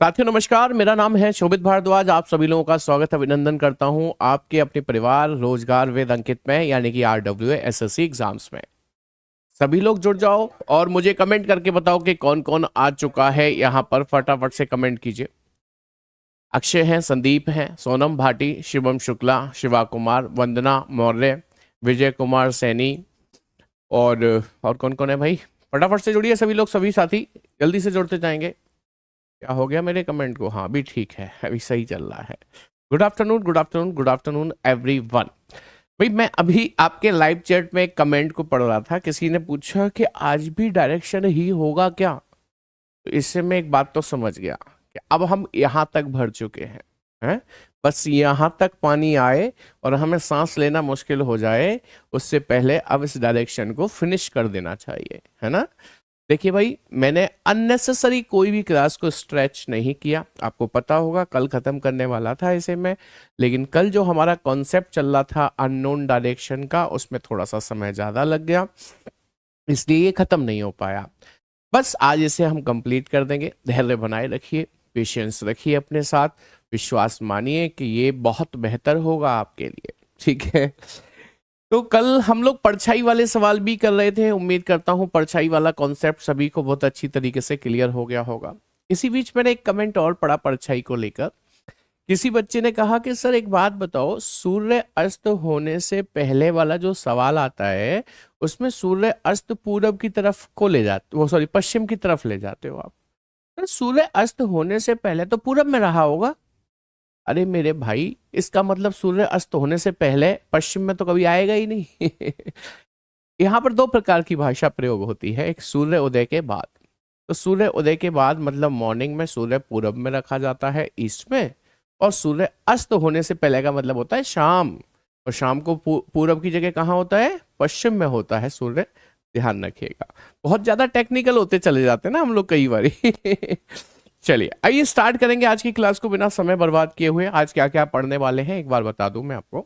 साथियों नमस्कार, मेरा नाम है शोभित भारद्वाज। आप सभी लोगों का स्वागत अभिनंदन करता हूं आपके अपने परिवार रोजगार वेद अंकित में, यानी कि RWA SSC एग्जाम्स में। सभी लोग जुड़ जाओ और मुझे कमेंट करके बताओ कि कौन कौन आ चुका है यहाँ पर। फटाफट से कमेंट कीजिए। अक्षय हैं, संदीप हैं, सोनम भाटी, शिवम शुक्ला, शिवा कुमार, वंदना मौर्य, विजय कुमार सैनी और कौन कौन है भाई। फटाफट से जुड़िए सभी लोग, सभी साथी जल्दी से जुड़ते जाएंगे। क्या हो गया मेरे कमेंट को? हाँ अभी ठीक है, अभी सही चल रहा है। Good afternoon, good afternoon, good afternoon everyone. भाई मैं अभी आपके लाइव चैट में एक कमेंट को पढ़ रहा था। किसी ने पूछा कि आज भी डायरेक्शन ही होगा क्या? तो इससे मैं एक बात तो समझ गया कि अब हम यहाँ तक भर चुके हैं। बस यहाँ तक पानी आए और हमें सांस लेना मुश्किल हो जाए, उससे पहले अब इस डायरेक्शन को फिनिश कर देना चाहिए, है ना। देखिए भाई, मैंने अननेसेसरी कोई भी क्लास को स्ट्रेच नहीं किया। आपको पता होगा कल खत्म करने वाला था इसे मैं, लेकिन कल जो हमारा कॉन्सेप्ट चल रहा था अननोन डायरेक्शन का, उसमें थोड़ा सा समय ज़्यादा लग गया, इसलिए ये खत्म नहीं हो पाया। बस आज इसे हम कंप्लीट कर देंगे। धैर्य बनाए रखिए, पेशेंस रखिए अपने साथ, विश्वास मानिए कि ये बहुत बेहतर होगा आपके लिए, ठीक है। तो कल हम लोग परछाई वाले सवाल भी कर रहे थे। उम्मीद करता हूं परछाई वाला कॉन्सेप्ट सभी को बहुत अच्छी तरीके से क्लियर हो गया होगा। इसी बीच मैंने एक कमेंट और पढ़ा परछाई को लेकर। किसी बच्चे ने कहा कि सर एक बात बताओ, सूर्य अस्त होने से पहले वाला जो सवाल आता है उसमें सूर्य अस्त पूरब की तरफ को ले जाते, वो सॉरी पश्चिम की तरफ ले जाते हो आप। तो सूर्य अस्त होने से पहले तो पूरब में रहा होगा। अरे मेरे भाई, इसका मतलब सूर्य अस्त होने से पहले पश्चिम में तो कभी आएगा ही नहीं। यहाँ पर दो प्रकार की भाषा प्रयोग होती है। एक सूर्य उदय के बाद, तो सूर्य उदय के बाद मतलब मॉर्निंग में सूर्य पूरब में रखा जाता है, ईस्ट में। और सूर्य अस्त होने से पहले का मतलब होता है शाम, और शाम को पूरब की जगह कहाँ होता है? पश्चिम में होता है सूर्य। ध्यान रखिएगा, बहुत ज्यादा टेक्निकल होते चले जाते हैं ना हम लोग कई बार। चलिए आइए स्टार्ट करेंगे आज की क्लास को बिना समय बर्बाद किए हुए। आज क्या क्या पढ़ने वाले हैं एक बार बता दूं मैं आपको।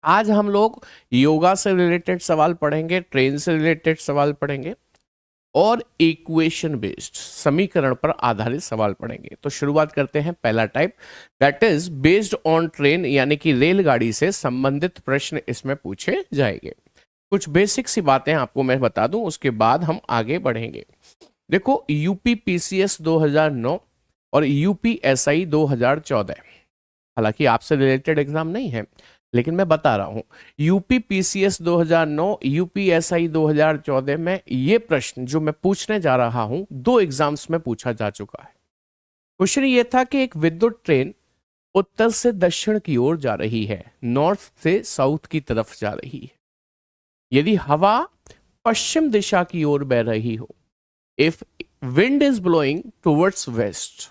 आज हम लोग योगा से रिलेटेड सवाल पढ़ेंगे, ट्रेन से रिलेटेड सवाल पढ़ेंगे और इक्वेशन बेस्ड समीकरण पर आधारित सवाल पढ़ेंगे। तो शुरुआत करते हैं पहला type, that is based on train, यानी कि रेलगाड़ी से संबंधित प्रश्न इसमें पूछे जाएंगे। कुछ बेसिक सी बातें आपको मैं बता दूं, उसके बाद हम आगे बढ़ेंगे। देखो, यूपी पीसीएस 2009 और यूपीएसआई 2014, हालांकि आपसे रिलेटेड एग्जाम नहीं है लेकिन मैं बता रहा हूं। यूपी पीसीएस 2009, यूपीएसआई 2014 में ये प्रश्न जो मैं पूछने जा रहा हूं, दो एग्जाम्स में पूछा जा चुका है। क्वेश्चन ये था कि एक विद्युत ट्रेन उत्तर से दक्षिण की ओर जा रही है, नॉर्थ से साउथ की तरफ जा रही है। यदि हवा पश्चिम दिशा की ओर बह रही हो, if wind is blowing towards waste,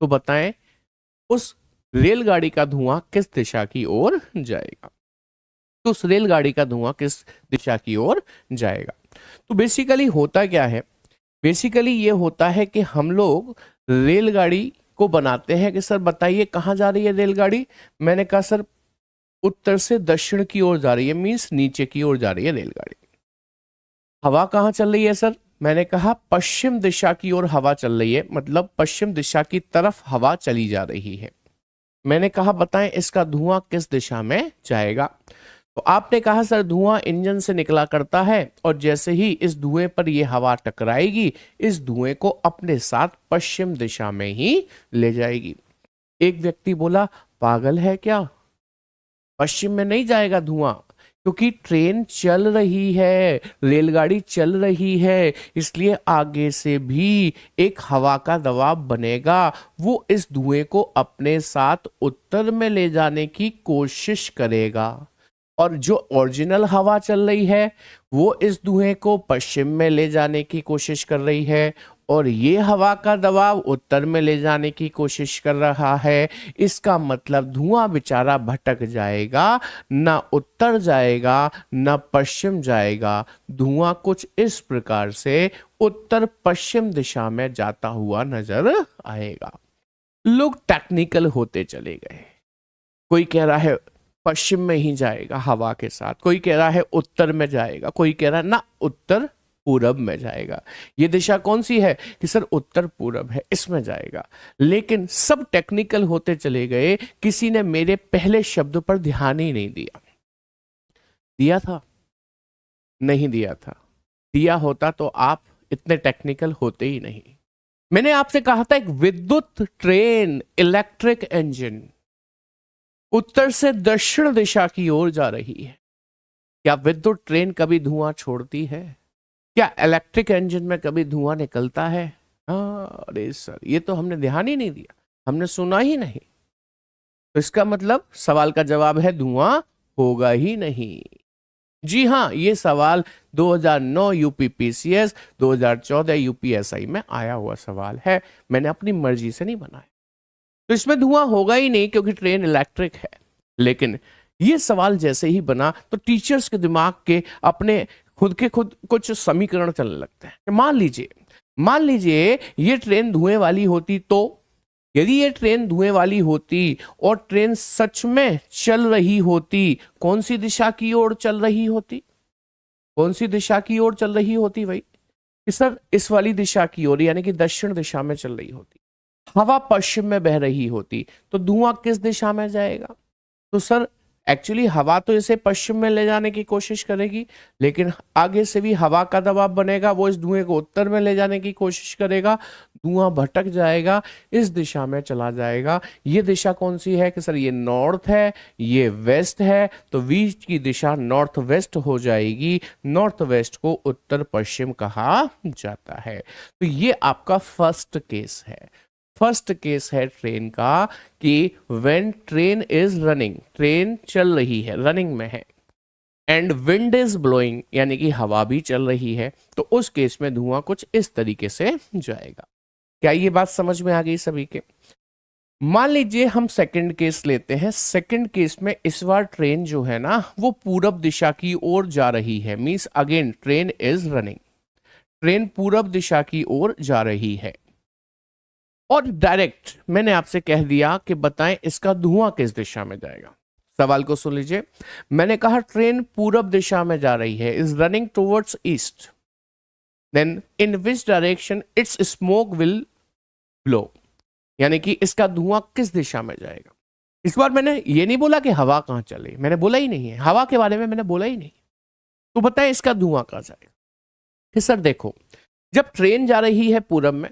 तो बताएं उस रेलगाड़ी का धुआं किस दिशा की ओर जाएगा? तो उस रेलगाड़ी का धुआं किस दिशा की ओर जाएगा? तो बेसिकली होता क्या है? बेसिकली ये होता है कि हम लोग रेलगाड़ी को बनाते हैं कि सर बताइए कहाँ जा रही है रेलगाड़ी। मैंने कहा सर उत्तर से दक्षिण की ओर जा रही है, मीन्स नीचे की ओर जा रही है रेलगाड़ी। हवा कहाँ चल रही है सर? मैंने कहा पश्चिम दिशा की ओर हवा चल रही है, मतलब पश्चिम दिशा की तरफ हवा चली जा रही है। मैंने कहा बताएं इसका धुआं किस दिशा में जाएगा? तो आपने कहा सर धुआं इंजन से निकला करता है और जैसे ही इस धुएं पर यह हवा टकराएगी, इस धुएं को अपने साथ पश्चिम दिशा में ही ले जाएगी। एक व्यक्ति बोला पागल है क्या, पश्चिम में नहीं जाएगा धुआं, क्योंकि ट्रेन चल रही है, रेलगाड़ी चल रही है, इसलिए आगे से भी एक हवा का दबाव बनेगा, वो इस धुएं को अपने साथ उत्तर में ले जाने की कोशिश करेगा। और जो ओरिजिनल हवा चल रही है वो इस धुएं को पश्चिम में ले जाने की कोशिश कर रही है, और ये हवा का दबाव उत्तर में ले जाने की कोशिश कर रहा है। इसका मतलब धुआं बेचारा भटक जाएगा, ना उत्तर जाएगा ना पश्चिम जाएगा। धुआं कुछ इस प्रकार से उत्तर पश्चिम दिशा में जाता हुआ नजर आएगा। लोग टेक्निकल होते चले गए। कोई कह रहा है पश्चिम में ही जाएगा हवा के साथ, कोई कह रहा है उत्तर में जाएगा, कोई कह रहा है ना उत्तर पूरब में जाएगा। ये दिशा कौन सी है कि सर उत्तर पूरब है, इसमें जाएगा। लेकिन सब टेक्निकल होते चले गए, किसी ने मेरे पहले शब्द पर ध्यान ही नहीं दिया। दिया था? नहीं दिया था। दिया होता तो आप इतने टेक्निकल होते ही नहीं। मैंने आपसे कहा था एक विद्युत ट्रेन, इलेक्ट्रिक इंजन उत्तर से दक्षिण दिशा की ओर जा रही है। क्या विद्युत ट्रेन कभी धुआं छोड़ती है? क्या इलेक्ट्रिक इंजन में कभी धुआं निकलता है? हाँ, अरे सर ये तो हमने ध्यान ही नहीं दिया, हमने सुना ही नहीं। तो इसका मतलब सवाल का जवाब है धुआं होगा ही नहीं। जी हाँ, ये सवाल 2009 यूपीपीसीएस, 2014 यूपीएसआई में आया हुआ सवाल है, मैंने अपनी मर्जी से नहीं बनाया। तो इसमें धुआं होगा ही नहीं क्योंकि ट्रेन इलेक्ट्रिक है। लेकिन ये सवाल जैसे ही बना तो टीचर्स के दिमाग के अपने खुद कुछ समीकरण चलने लगते हैं। मान लीजिए ये ट्रेन धुएं वाली होती, तो यदि ये ट्रेन धुएं वाली होती और ट्रेन सच में चल रही होती, कौन सी दिशा की ओर चल रही होती? कौन सी दिशा की ओर चल रही होती भाई? कि सर इस वाली दिशा की ओर, यानी कि दक्षिण दिशा में चल रही होती। हवा पश्चिम में बह रही होती तो धुआं किस दिशा में जाएगा? तो सर एक्चुअली हवा तो इसे पश्चिम में ले जाने की कोशिश करेगी, लेकिन आगे से भी हवा का दबाव बनेगा, वो इस धुएं को उत्तर में ले जाने की कोशिश करेगा, धुआं भटक जाएगा, इस दिशा में चला जाएगा। ये दिशा कौन सी है कि सर ये नॉर्थ है, ये वेस्ट है, तो बीच की दिशा नॉर्थ वेस्ट हो जाएगी। नॉर्थ वेस्ट को उत्तर पश्चिम कहा जाता है। तो ये आपका फर्स्ट केस है। फर्स्ट केस है ट्रेन का कि when train is running, train चल रही है, रनिंग में है, एंड विंड इज ब्लोइंग, यानी कि हवा भी चल रही है, तो उस केस में धुआं कुछ इस तरीके से जाएगा। क्या ये बात समझ में आ गई सभी के? मान लीजिए हम सेकंड केस लेते हैं। सेकंड केस में इस बार ट्रेन जो है ना वो पूरब दिशा की ओर जा रही है। Means again train is running, train पूरब दिशा की ओर जा रही है और डायरेक्ट मैंने आपसे कह दिया कि बताएं इसका धुआं किस दिशा में जाएगा। सवाल को सुन लीजिए। मैंने कहा ट्रेन पूरब दिशा में जा रही है, is running towards east, then in which direction its smoke will blow, यानी कि इसका धुआं किस दिशा में जाएगा। इस बार मैंने ये नहीं बोला कि हवा कहां चले, मैंने बोला ही नहीं है, हवा के बारे में मैंने बोला ही नहीं। तो बताएं इसका धुआं कहां जाएगा। कि सर देखो, जब ट्रेन जा रही है पूरब में,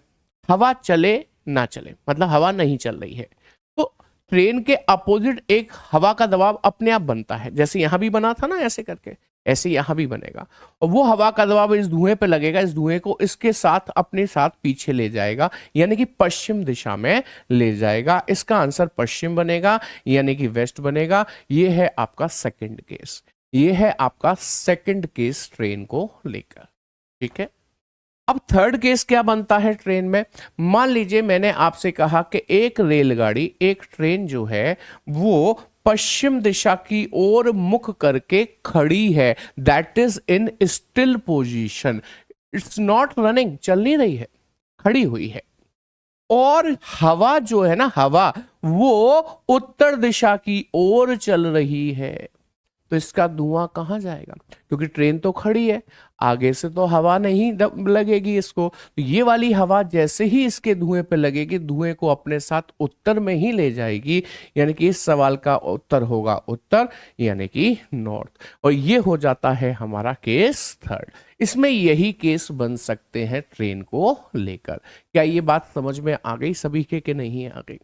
हवा चले ना चले, मतलब हवा नहीं चल रही है, तो ट्रेन के अपोजिट एक हवा का दबाव अपने आप बनता है। जैसे यहां भी बना था ना ऐसे करके, ऐसे यहां भी बनेगा, और वो हवा का दबाव इस धुएं पे लगेगा, इस धुएं को इसके साथ अपने साथ पीछे ले जाएगा, यानी कि पश्चिम दिशा में ले जाएगा। इसका आंसर पश्चिम बनेगा, यानी कि वेस्ट बनेगा। ये है आपका सेकंड केस, ये है आपका सेकंड केस ट्रेन को लेकर। ठीक है, अब थर्ड केस क्या बनता है ट्रेन में। मान लीजिए मैंने आपसे कहा कि एक रेलगाड़ी, एक ट्रेन जो है वो पश्चिम दिशा की ओर मुख करके खड़ी है, that is in still position, it's not running, चल नहीं रही है, खड़ी हुई है। और हवा जो है ना, हवा वो उत्तर दिशा की ओर चल रही है, तो इसका धुआं कहां जाएगा? क्योंकि ट्रेन तो खड़ी है, आगे से तो हवा नहीं लगेगी इसको, तो ये वाली हवा जैसे ही इसके धुएं पे लगेगी, धुएं को अपने साथ उत्तर में ही ले जाएगी, यानी कि इस सवाल का उत्तर होगा उत्तर, यानी कि नॉर्थ। और ये हो जाता है हमारा केस थर्ड। इसमें यही केस बन सकते हैं ट्रेन को लेकर। क्या ये बात समझ में आ गई सभी के कि नहीं आ गई?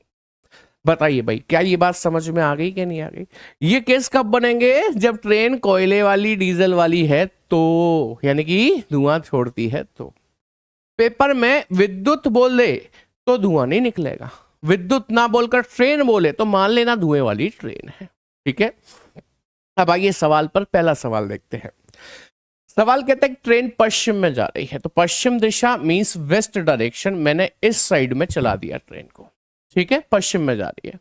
बताइए भाई, क्या ये बात समझ में आ गई कि नहीं आ गई? ये केस कब बनेंगे? जब ट्रेन कोयले वाली, डीजल वाली है तो, यानी कि धुआं छोड़ती है तो। पेपर में विद्युत बोल दे तो धुआं नहीं निकलेगा, विद्युत ना बोलकर ट्रेन बोले तो मान लेना धुएं वाली ट्रेन है। ठीक है, अब आइए सवाल पर। पहला सवाल देखते हैं। सवाल कहते हैं ट्रेन पश्चिम में जा रही है, तो पश्चिम दिशा मींस वेस्ट डायरेक्शन, मैंने इस साइड में चला दिया ट्रेन को। ठीक है, पश्चिम में जा रही है।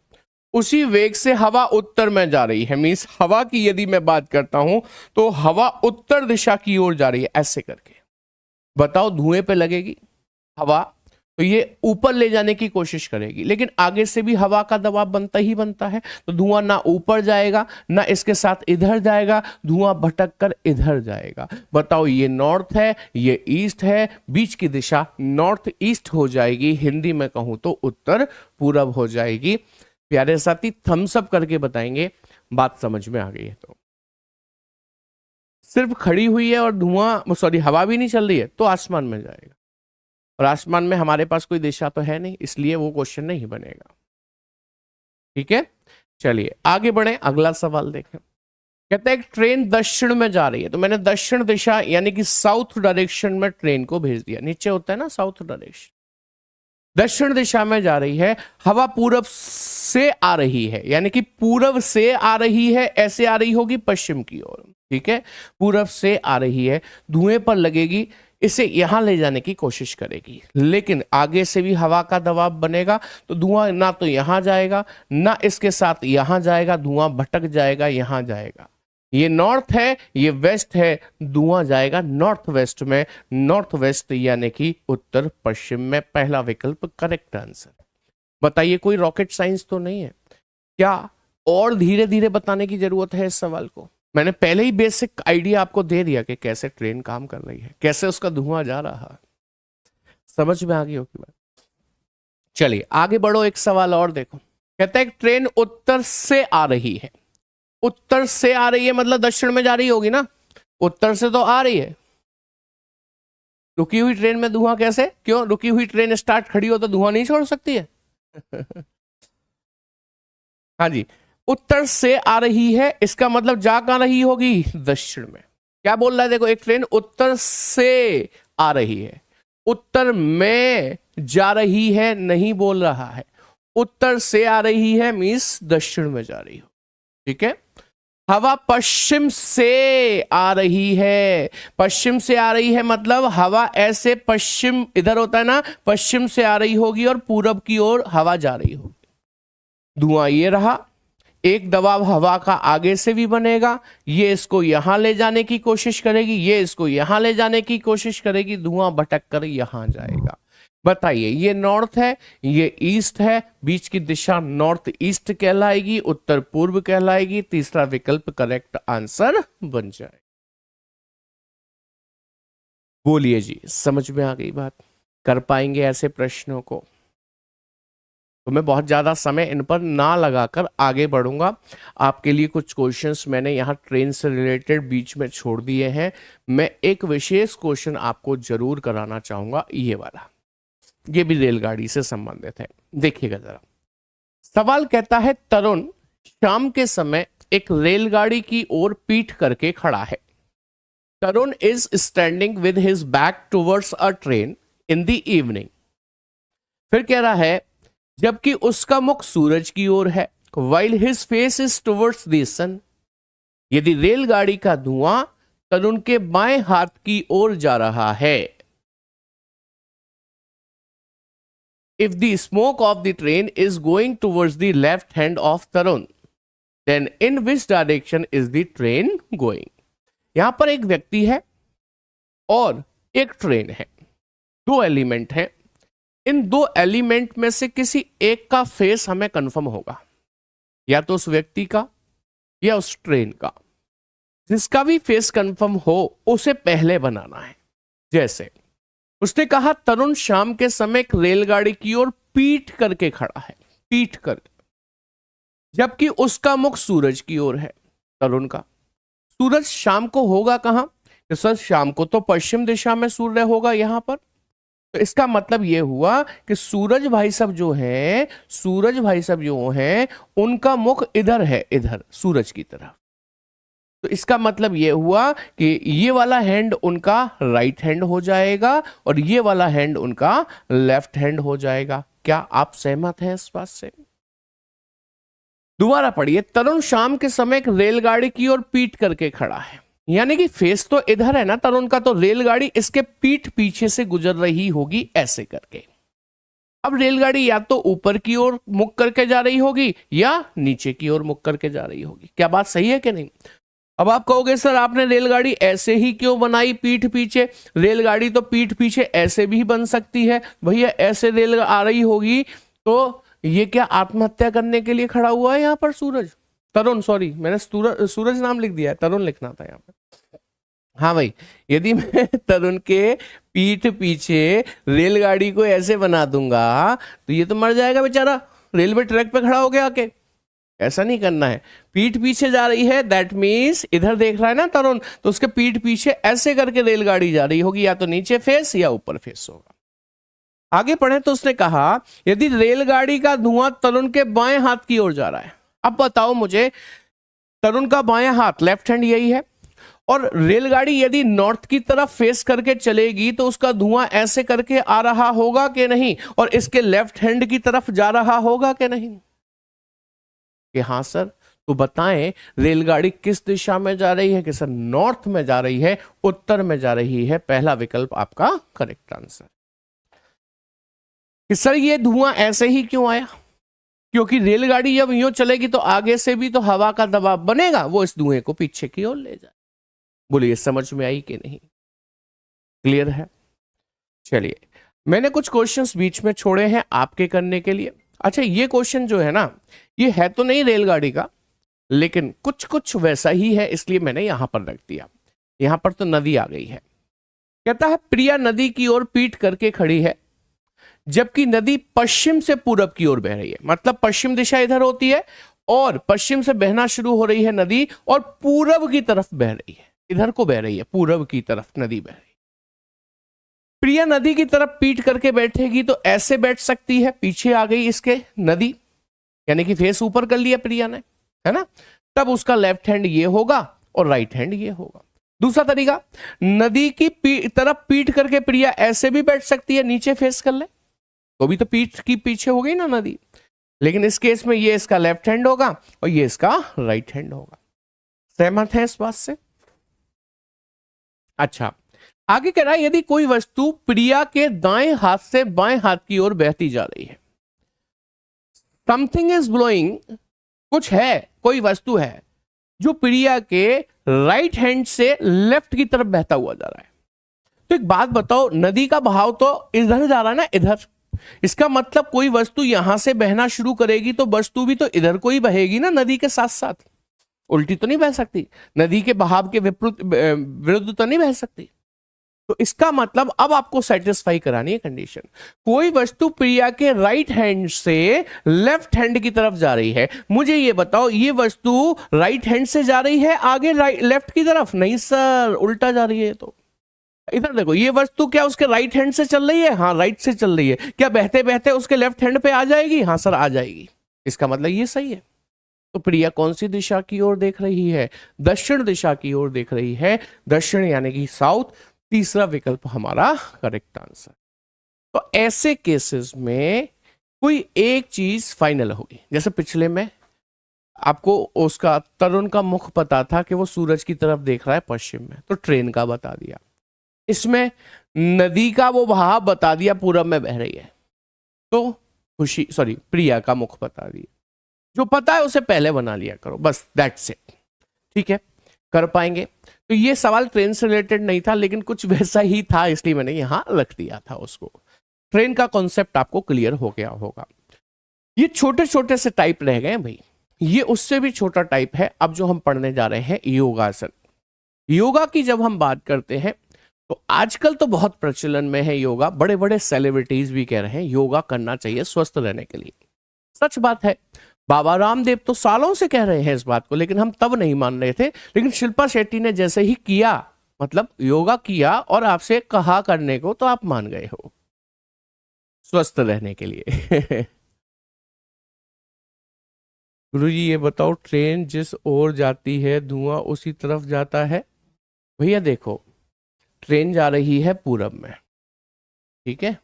उसी वेग से हवा उत्तर में जा रही है, मींस हवा की यदि मैं बात करता हूं तो हवा उत्तर दिशा की ओर जा रही है, ऐसे करके। बताओ धुएं पे लगेगी हवा, तो ये ऊपर ले जाने की कोशिश करेगी, लेकिन आगे से भी हवा का दबाव बनता ही बनता है, तो धुआं ना ऊपर जाएगा ना इसके साथ इधर जाएगा, धुआं भटक कर इधर जाएगा। बताओ, ये नॉर्थ है, ये ईस्ट है, बीच की दिशा नॉर्थ ईस्ट हो जाएगी, हिंदी में कहूं तो उत्तर पूरब हो जाएगी। प्यारे साथी, थम्स अप करके बताएंगे बात समझ में आ गई है। तो सिर्फ खड़ी हुई है और धुआं सॉरी हवा भी नहीं चल रही है तो आसमान में जाएगा, और आसमान में हमारे पास कोई दिशा तो है नहीं, इसलिए वो क्वेश्चन नहीं बनेगा। ठीक है, चलिए आगे बढ़े, अगला सवाल देखें। कहते हैं एक ट्रेन दक्षिण में जा रही है, तो मैंने दक्षिण दिशा यानी कि साउथ डायरेक्शन में ट्रेन को भेज दिया। नीचे होता है ना साउथ डायरेक्शन, दक्षिण दिशा में जा रही है, हवा पूरब से आ रही है, यानी कि पूरब से आ रही है, ऐसे आ रही होगी पश्चिम की ओर। ठीक है, पूरब से आ रही है, धुएं पर लगेगी, इसे यहां ले जाने की कोशिश करेगी, लेकिन आगे से भी हवा का दबाव बनेगा, तो धुआं ना तो यहां जाएगा ना इसके साथ यहां जाएगा, धुआं भटक जाएगा, यहां जाएगा। ये नॉर्थ है, ये वेस्ट है, धुआं जाएगा नॉर्थ वेस्ट में, नॉर्थ वेस्ट यानी कि उत्तर पश्चिम में। पहला विकल्प करेक्ट आंसर। बताइए, कोई रॉकेट साइंस तो नहीं है क्या? और धीरे धीरे बताने की जरूरत है इस सवाल को। मैंने पहले ही बेसिक आइडिया आपको दे दिया कि कैसे ट्रेन काम कर रही है, कैसे उसका धुआं जा रहा है, समझ में आ गई होगी बात। चलिए आगे बढ़ो, एक सवाल और देखो। कहता है ट्रेन उत्तर से आ रही है, उत्तर से आ रही है मतलब दक्षिण में जा रही होगी ना, उत्तर से तो आ रही है। रुकी हुई ट्रेन में धुआं कैसे? क्यों? रुकी हुई ट्रेन स्टार्ट खड़ी हो तो धुआं नहीं छोड़ सकती है? हाँ जी, उत्तर से आ रही है, इसका मतलब जा कहां रही होगी? दक्षिण में। क्या बोल रहा है देखो, एक ट्रेन उत्तर से आ रही है, उत्तर में जा रही है नहीं बोल रहा है, उत्तर से आ रही है मींस दक्षिण में जा रही हो। ठीक है, हवा पश्चिम से आ रही है, पश्चिम से आ रही है मतलब हवा ऐसे पश्चिम इधर होता है ना, पश्चिम से आ रही होगी और पूरब की ओर हवा जा रही होगी। धुआं ये रहा, एक दबाव हवा का आगे से भी बनेगा, ये इसको यहां ले जाने की कोशिश करेगी, ये इसको यहां ले जाने की कोशिश करेगी, धुआं भटक कर यहां जाएगा। बताइए, ये नॉर्थ है, ये ईस्ट है, बीच की दिशा नॉर्थ ईस्ट कहलाएगी, उत्तर पूर्व कहलाएगी। तीसरा विकल्प करेक्ट आंसर बन जाए। बोलिए जी, समझ में आ गई बात? कर पाएंगे ऐसे प्रश्नों को? तो मैं बहुत ज़्यादा समय इन पर ना लगाकर आगे बढ़ूंगा। आपके लिए कुछ क्वेश्चंस मैंने यहाँ ट्रेन से रिलेटेड बीच में छोड़ दिए हैं। मैं एक विशेष क्वेश्चन आपको जरूर कराना चाहूंगा, ये वाला, ये भी रेलगाड़ी से संबंधित है। देखिएगा जरा, सवाल कहता है तरुण शाम के समय एक रेलगाड़ी की ओर पीठ करके खड़ा है। Tarun is standing with his back towards a train in the evening. फिर कह रहा है जबकि उसका मुख सूरज की ओर है, while his face is towards the sun। यदि रेलगाड़ी का धुआं तरुण के बाएं हाथ की ओर जा रहा है, if the smoke of the train is going towards the left hand of Tarun, then in which direction is the train going। यहां पर एक व्यक्ति है और एक ट्रेन है, दो एलिमेंट हैं। इन दो एलिमेंट में से किसी एक का फेस हमें कंफर्म होगा, या तो उस व्यक्ति का या उस ट्रेन का। जिसका भी फेस कंफर्म हो उसे पहले बनाना है। जैसे उसने कहा तरुण शाम के समय एक रेलगाड़ी की ओर पीठ करके खड़ा है, पीठ करके, जबकि उसका मुख सूरज की ओर है, तरुण का। सूरज शाम को होगा कहां? तो सर शाम को तो पश्चिम दिशा में सूर्य होगा यहां पर। तो इसका मतलब यह हुआ कि सूरज भाई साहब जो हैं, सूरज भाई साहब जो हैं उनका मुख इधर है, इधर सूरज की तरफ। तो इसका मतलब यह हुआ कि ये वाला हैंड उनका राइट हैंड हो जाएगा और ये वाला हैंड उनका लेफ्ट हैंड हो जाएगा। क्या आप सहमत हैं इस बात से? दोबारा पढ़िए, तरुण शाम के समय एक रेलगाड़ी की ओर पीठ करके खड़ा है, यानी कि फेस तो इधर है ना तरुण का, तो रेलगाड़ी इसके पीठ पीछे से गुजर रही होगी ऐसे करके। अब रेलगाड़ी या तो ऊपर की ओर मुख करके जा रही होगी या नीचे की ओर मुख करके जा रही होगी। क्या बात सही है कि नहीं? अब आप कहोगे सर आपने रेलगाड़ी ऐसे ही क्यों बनाई पीठ पीछे? रेलगाड़ी तो पीठ पीछे ऐसे भी बन सकती है भैया, ऐसे रेल आ रही होगी तो ये क्या आत्महत्या करने के लिए खड़ा हुआ है यहाँ पर सूरज? तरुण, सॉरी मैंने सूरज नाम लिख दिया है, तरुण लिखना था यहाँ पे। हाँ भाई, यदि मैं तरुण के पीठ पीछे रेलगाड़ी को ऐसे बना दूंगा तो ये तो मर जाएगा बेचारा, रेलवे ट्रैक पे खड़ा हो गया आके। ऐसा नहीं करना है, पीठ पीछे जा रही है दैट मीन्स इधर देख रहा है ना तरुण, तो उसके पीठ पीछे ऐसे करके रेलगाड़ी जा रही होगी, या तो नीचे फेस या ऊपर फेस होगा। आगे पढ़े तो उसने कहा यदि रेलगाड़ी का धुआं तरुण के बाएं हाथ की ओर जा रहा है, अब बताओ मुझे तरुण का बायां हाथ लेफ्ट हैंड यही है, और रेलगाड़ी यदि नॉर्थ की तरफ फेस करके चलेगी तो उसका धुआं ऐसे करके आ रहा होगा कि नहीं, और इसके लेफ्ट हैंड की तरफ जा रहा होगा कि नहीं? कि हाँ सर, तो बताएं रेलगाड़ी किस दिशा में जा रही है? कि सर नॉर्थ में जा रही है, उत्तर में जा रही है। पहला विकल्प आपका करेक्ट आंसर। कि सर ये धुआं ऐसे ही क्यों आया? क्योंकि रेलगाड़ी जब यूं चलेगी तो आगे से भी तो हवा का दबाव बनेगा, वो इस धुएं को पीछे की ओर ले जाए। बोलिए समझ में आई कि नहीं? क्लियर है? चलिए, मैंने कुछ क्वेश्चंस बीच में छोड़े हैं आपके करने के लिए। अच्छा, ये क्वेश्चन जो है ना, ये है तो नहीं रेलगाड़ी का, लेकिन कुछ कुछ वैसा ही है, इसलिए मैंने यहां पर रख दिया। यहां पर तो नदी आ गई है। कहता है प्रिया नदी की ओर पीठ करके खड़ी है, जबकि नदी पश्चिम से पूरब की ओर बह रही है। मतलब पश्चिम दिशा इधर होती है और पश्चिम से बहना शुरू हो रही है नदी, और पूरब की तरफ बह रही है, इधर को बह रही है, पूरब की तरफ नदी बह रही है। प्रिया नदी की तरफ पीठ करके बैठेगी तो ऐसे बैठ सकती है, पीछे आ गई इसके नदी, यानी कि फेस ऊपर कर लिया प्रिया ने, है ना? तब उसका लेफ्ट हैंड ये होगा और राइट हैंड ये होगा। दूसरा तरीका, नदी की तरफ पीठ करके प्रिया ऐसे भी बैठ सकती है, नीचे फेस कर ले तो भी तो पीठ की पीछे हो गई ना नदी, लेकिन इस केस में ये इसका लेफ्ट हैंड होगा और ये इसका राइट हैंड होगा। सहमत है इस बात से? अच्छा, आगे कह रहा है यदि कोई वस्तु प्रिया के दाएं हाथ से बाएं हाथ की ओर बहती जा रही है, समथिंग इज ब्लोइंग, कुछ है, कोई वस्तु है जो प्रिया के राइट हैंड से लेफ्ट की तरफ बहता हुआ जा रहा है। तो एक बात बताओ, नदी का बहाव तो इधर जा रहा है ना, इधर, इसका मतलब कोई वस्तु यहां से बहना शुरू करेगी तो वस्तु भी तो इधर को ही बहेगी ना, नदी के साथ साथ, उल्टी तो नहीं बह सकती, नदी के बहाव के विरुद्ध तो नहीं बह सकती। तो इसका मतलब अब आपको सेटिस्फाई करानी है कंडीशन, कोई वस्तु प्रिया के राइट हैंड से लेफ्ट हैंड की तरफ जा रही है। मुझे ये बताओ, ये वस्तु राइट हैंड से जा रही है आगे लेफ्ट की तरफ? नहीं सर, उल्टा जा रही है। तो इधर देखो, ये वस्तु क्या उसके राइट हैंड से चल रही है? हाँ, राइट से चल रही है। क्या बहते बहते उसके लेफ्ट हैंड पे आ जाएगी? हाँ सर, आ जाएगी। इसका मतलब ये सही है। तो प्रिया कौन सी दिशा की ओर देख रही है? दक्षिण दिशा की ओर देख रही है, दक्षिण यानी कि साउथ। तीसरा विकल्प हमारा करेक्ट आंसर। तो ऐसे केसेस में कोई एक चीज फाइनल होगी। जैसे पिछले में आपको उसका तरुण का मुख पता था कि वो सूरज की तरफ देख रहा है पश्चिम में, तो ट्रेन का बता दिया। इसमें नदी का वो बहाव बता दिया, पूरब में बह रही है, तो प्रिया का मुख बता दिया। जो पता है उसे पहले बना लिया करो, बस दैट्स इट। ठीक है, कर पाएंगे? तो ये सवाल ट्रेन से रिलेटेड नहीं था, लेकिन कुछ वैसा ही था, इसलिए मैंने यहां रख दिया था उसको। ट्रेन का कॉन्सेप्ट आपको क्लियर हो गया होगा। ये छोटे छोटे से टाइप रह गए भाई, ये उससे भी छोटा टाइप है। अब जो हम पढ़ने जा रहे हैं योगासन। योगा की जब हम बात करते हैं तो आजकल तो बहुत प्रचलन में है योगा, बड़े बड़े सेलिब्रिटीज भी कह रहे हैं योगा करना चाहिए स्वस्थ रहने के लिए। सच बात है, बाबा रामदेव तो सालों से कह रहे हैं इस बात को, लेकिन हम तब नहीं मान रहे थे। लेकिन शिल्पा शेट्टी ने जैसे ही किया, मतलब योगा किया और आपसे कहा करने को, तो आप मान गए हो स्वस्थ रहने के लिए। गुरुजी ये बताओ, ट्रेन जिस ओर जाती है धुआं उसी तरफ जाता है? भैया देखो, ट्रेन जा रही है पूरब में, ठीक है।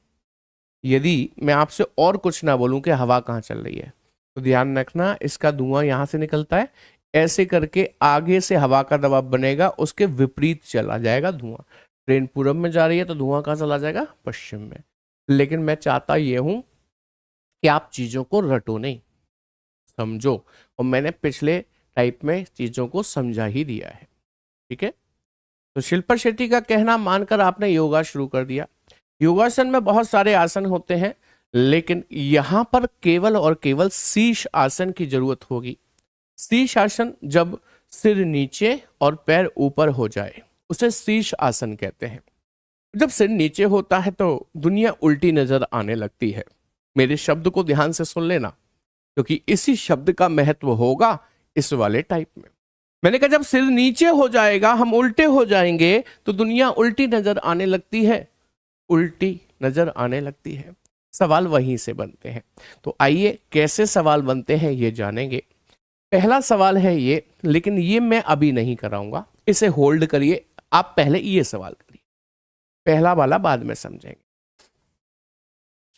यदि मैं आपसे और कुछ ना बोलूं कि हवा कहाँ चल रही है, तो ध्यान रखना इसका धुआं यहां से निकलता है, ऐसे करके आगे से हवा का दबाव बनेगा, उसके विपरीत चला जाएगा धुआं। ट्रेन पूरब में जा रही है तो धुआं कहाँ चला जाएगा? पश्चिम में। लेकिन मैं चाहता ये हूं कि आप चीजों को रटो नहीं, समझो। और मैंने पिछले टाइप में चीजों को समझा ही दिया है। ठीक है, तो शिल्पा शेट्टी का कहना मानकर आपने योगा शुरू कर दिया। योगासन में बहुत सारे आसन होते हैं, लेकिन यहां पर केवल और केवल शीश आसन की जरूरत होगी। शीश आसन जब सिर नीचे और पैर ऊपर हो जाए उसे शीश आसन कहते हैं। जब सिर नीचे होता है तो दुनिया उल्टी नजर आने लगती है। मेरे शब्द को ध्यान से सुन लेना, क्योंकि इसी शब्द का महत्व होगा इस वाले टाइप में। मैंने कहा जब सिर नीचे हो जाएगा, हम उल्टे हो जाएंगे तो दुनिया उल्टी नजर आने लगती है, उल्टी नजर आने लगती है। सवाल वहीं से बनते हैं। तो आइए कैसे सवाल बनते हैं ये जानेंगे। पहला सवाल है ये, लेकिन ये मैं अभी नहीं कराऊंगा, इसे होल्ड करिए। आप पहले ये सवाल करिए, पहला वाला बाद में समझेंगे,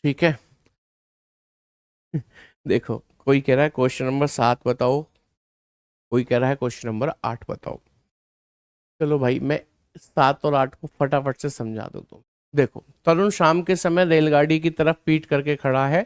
ठीक है। देखो, कोई कह रहा है क्वेश्चन नंबर 7 बताओ, कोई कह रहा है क्वेश्चन नंबर 8 बताओ। चलो भाई, मैं 7 और 8 को फटाफट से समझा दो। तुम देखो, तरुण शाम के समय रेलगाड़ी की तरफ पीठ करके खड़ा है,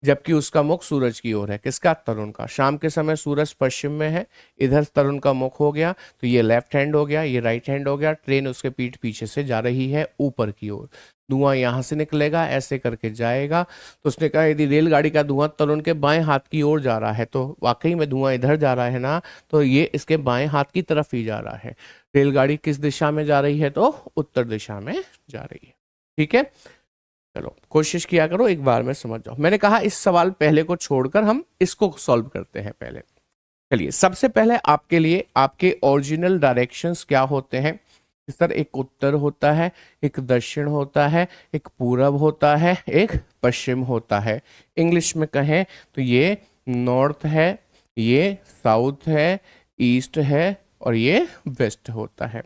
जबकि उसका मुख सूरज की ओर है। किसका? तरुण का। शाम के समय सूरज पश्चिम में है, इधर तरुण का मुख हो गया, तो ये लेफ्ट हैंड हो गया, ये राइट हैंड हो गया। ट्रेन उसके पीठ पीछे से जा रही है ऊपर की ओर, धुआं यहां से निकलेगा, ऐसे करके जाएगा। तो उसने कहा यदि रेलगाड़ी का धुआं तरुण के बाएं हाथ की ओर जा रहा है तो वाकई में धुआं इधर जा रहा है ना, तो ये इसके बाएं हाथ की तरफ ही जा रहा है। रेलगाड़ी किस दिशा में जा रही है? तो उत्तर दिशा में जा रही है, ठीक है। चलो कोशिश किया करो, एक बार में समझ जाओ। मैंने कहा इस सवाल पहले को छोड़कर हम इसको सॉल्व करते हैं पहले। चलिए, सबसे पहले आपके लिए आपके ओरिजिनल डायरेक्शंस क्या होते हैं? सर, एक उत्तर होता है, एक दक्षिण होता है, एक पूरब होता है, एक पश्चिम होता है। इंग्लिश में कहें तो ये नॉर्थ है, ये साउथ है, ईस्ट है और ये वेस्ट होता है।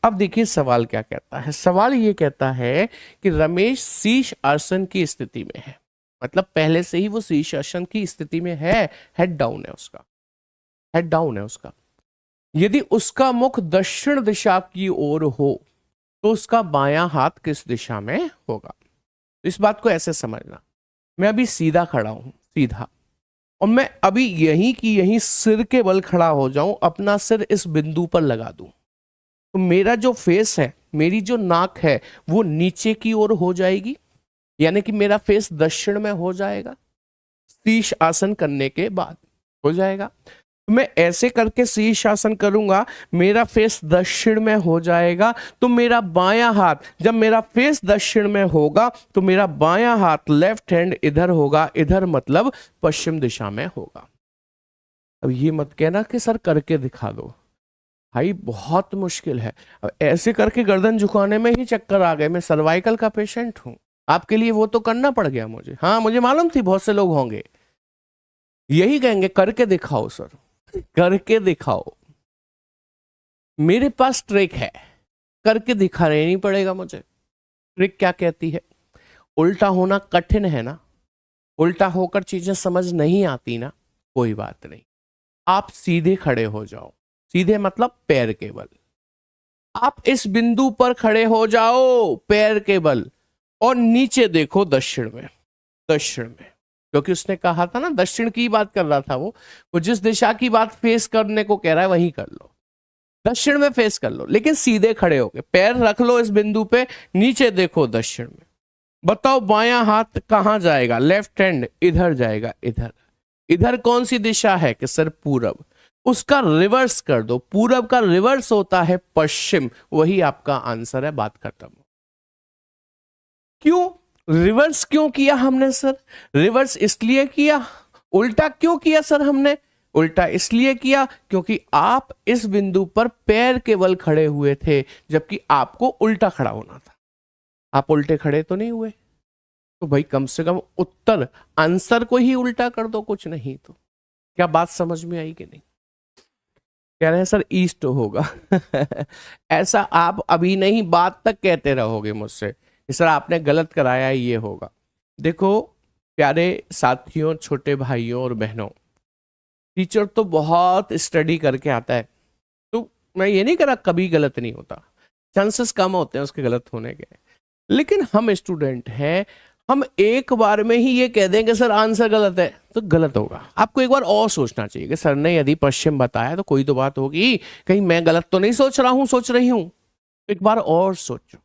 अब देखिए सवाल क्या कहता है। सवाल ये कहता है कि रमेश शीश आसन की स्थिति में है, मतलब पहले से ही वो शीश आसन की स्थिति में है, हेड डाउन है उसका, हेड डाउन है उसका। यदि उसका मुख दक्षिण दिशा की ओर हो तो उसका बायां हाथ किस दिशा में होगा? इस बात को ऐसे समझना, मैं अभी सीधा खड़ा हूं, सीधा, और मैं अभी यहीं की यहीं सिर के बल खड़ा हो जाऊं, अपना सिर इस बिंदु पर लगा दूं, तो मेरा जो फेस है, मेरी जो नाक है, वो नीचे की ओर हो जाएगी, यानी कि मेरा फेस दक्षिण में हो जाएगा। शीश आसन करने के बाद हो जाएगा। मैं ऐसे करके शीश आसन करूंगा, मेरा फेस दक्षिण में हो जाएगा, तो मेरा बायां हाथ, जब मेरा फेस दक्षिण में होगा तो मेरा बायां हाथ लेफ्ट हैंड इधर होगा, इधर मतलब पश्चिम दिशा में होगा। अब ये मत कहना कि सर करके दिखा दो, भाई बहुत मुश्किल है। अब ऐसे करके गर्दन झुकाने में ही चक्कर आ गए। मैं सर्वाइकल का पेशेंट हूं, आपके लिए वो तो करना पड़ गया मुझे। हाँ, मुझे मालूम थी बहुत से लोग होंगे यही कहेंगे करके दिखाओ सर, करके दिखाओ। मेरे पास ट्रिक है, करके दिखाना नहीं पड़ेगा मुझे। ट्रिक क्या कहती है? उल्टा होना कठिन है ना, उल्टा होकर चीजें समझ नहीं आती ना, कोई बात नहीं, आप सीधे खड़े हो जाओ। सीधे मतलब पैर के बल। आप इस बिंदु पर खड़े हो जाओ पैर के बल, और नीचे देखो दक्षिण में, दक्षिण में, क्योंकि उसने कहा था ना दक्षिण की बात कर रहा था। वो जिस दिशा की बात फेस करने को कह रहा है वही कर लो, दक्षिण में फेस कर लो, लेकिन सीधे खड़े होके पैर रख लो इस बिंदु पे, नीचे देखो दक्षिण में। बताओ बायां हाथ कहां जाएगा? लेफ्ट हैंड इधर जाएगा, इधर। इधर कौन सी दिशा है? कि सर पूरब, उसका रिवर्स कर दो। पूरब का रिवर्स होता है पश्चिम, वही आपका आंसर है, बात खत्म। क्यों रिवर्स क्यों किया हमने सर? रिवर्स इसलिए किया। उल्टा क्यों किया सर हमने? उल्टा इसलिए किया क्योंकि आप इस बिंदु पर पैर के बल खड़े हुए थे, जबकि आपको उल्टा खड़ा होना था। आप उल्टे खड़े तो नहीं हुए, तो भाई कम से कम उत्तर आंसर को ही उल्टा कर दो, कुछ नहीं तो। क्या बात समझ में आई कि नहीं? कह रहे हैं सर ईस्ट होगा। ऐसा आप अभी नहीं, बात तक कहते रहोगे मुझसे सर आपने गलत कराया, ये होगा। देखो प्यारे साथियों, छोटे भाइयों और बहनों, टीचर तो बहुत स्टडी करके आता है, तो मैं ये नहीं कह रहा कभी गलत नहीं होता, चांसेस कम होते हैं उसके गलत होने के, लेकिन हम स्टूडेंट हैं, हम एक बार में ही ये कह देंगे सर आंसर गलत है, तो गलत होगा। आपको एक बार और सोचना चाहिए कि सर ने यदि पश्चिम बताया तो कोई तो बात होगी, कहीं मैं गलत तो नहीं सोच रहा हूं, सोच रही हूं। एक बार और सोचो,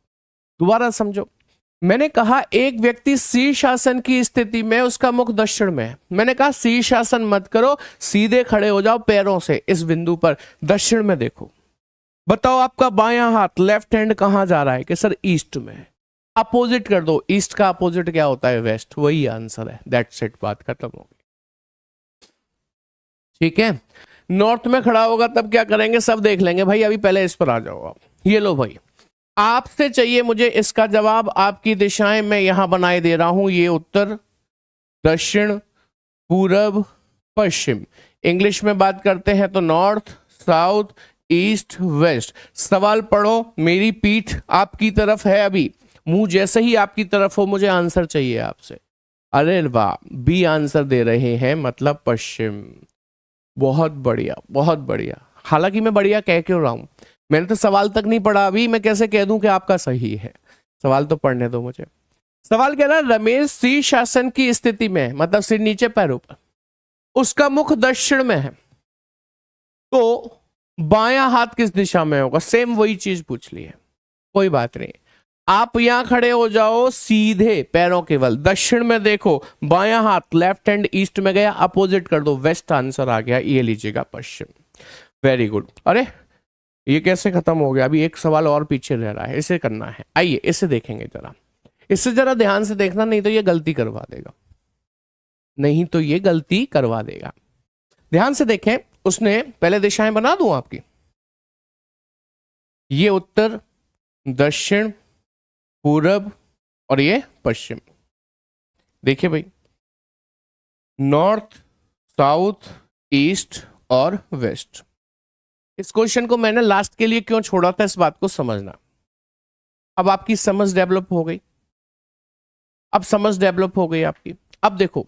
दोबारा समझो। मैंने कहा एक व्यक्ति शीर्षासन की स्थिति में, उसका मुख दक्षिण में है। मैंने कहा शीर्षासन मत करो, सीधे खड़े हो जाओ पैरों से इस बिंदु पर, दक्षिण में देखो। बताओ आपका बायां हाथ लेफ्ट हैंड कहां जा रहा है कि सर ईस्ट में। अपोजिट कर दो, ईस्ट का अपोजिट क्या होता है? वेस्ट। वही आंसर है, दैट्स इट, बात खत्म हो गई। ठीक है, नॉर्थ में खड़ा होगा तब क्या करेंगे सब देख लेंगे भाई, अभी पहले इस पर आ जाओ आप। ये लो भाई, आपसे चाहिए मुझे इसका जवाब। आपकी दिशाएं मैं यहां बनाए दे रहा हूं, ये उत्तर, दक्षिण, पूरब, पश्चिम। इंग्लिश में बात करते हैं तो नॉर्थ, साउथ, ईस्ट, वेस्ट। सवाल पढ़ो, मेरी पीठ आपकी तरफ है, अभी मुंह जैसे ही आपकी तरफ हो मुझे आंसर चाहिए आपसे। अरे वाह, बी आंसर दे रहे हैं, मतलब पश्चिम। बहुत बढ़िया, बहुत बढ़िया। हालांकि मैं बढ़िया कह क्यों रहा हूं, मैंने तो सवाल तक नहीं पढ़ा, अभी मैं कैसे कह दूं कि आपका सही है? सवाल तो पढ़ने दो मुझे। सवाल कह रहा है रमेश शीर्षासन की स्थिति में, मतलब सिर नीचे पैरों पर, उसका मुख दक्षिण में है, तो बायां हाथ किस दिशा में होगा? सेम वही चीज पूछ ली है, कोई बात नहीं। आप यहां खड़े हो जाओ, सीधे पैरों केवल दक्षिण में देखो, बायां हाथ लेफ्ट हैंड ईस्ट में गया, अपोजिट कर दो, वेस्ट आंसर आ गया, ये लीजिएगा पश्चिम। Very good. अरे ये कैसे खत्म हो गया? अभी एक सवाल और पीछे रह रहा है, इसे करना है। आइए इसे देखेंगे जरा, इससे जरा ध्यान से देखना, नहीं तो ये गलती करवा देगा, नहीं तो ये गलती करवा देगा। ध्यान से देखें, उसने पहले दिशाएं बना दूं आपकी, ये उत्तर, दक्षिण, पूरब और ये पश्चिम। देखिए भाई, नॉर्थ, साउथ, ईस्ट और वेस्ट। इस क्वेश्चन को मैंने लास्ट के लिए क्यों छोड़ा था, इस बात को समझना। अब आपकी समझ डेवलप हो गई, अब समझ डेवलप हो गई आपकी। अब देखो,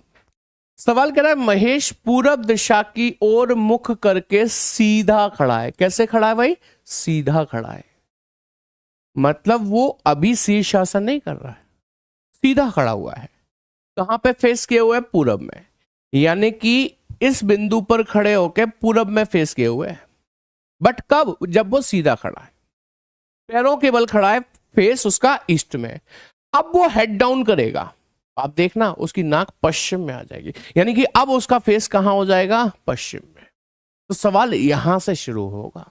सवाल कह रहा है महेश पूरब दिशा की ओर मुख करके सीधा खड़ा है। कैसे खड़ा है भाई? सीधा खड़ा है, मतलब वो अभी शीर्षासन नहीं कर रहा है, सीधा खड़ा हुआ है। कहां पे फेस किए हुए? पूरब में, यानी कि इस बिंदु पर खड़े होकर पूरब में फेस किए हुए हैं। बट कब? जब वो सीधा खड़ा है, पैरों के बल खड़ा है, फेस उसका ईस्ट में। अब वो हेड डाउन करेगा, आप देखना उसकी नाक पश्चिम में आ जाएगी, यानी कि अब उसका फेस कहां हो जाएगा? पश्चिम में। तो सवाल यहां से शुरू होगा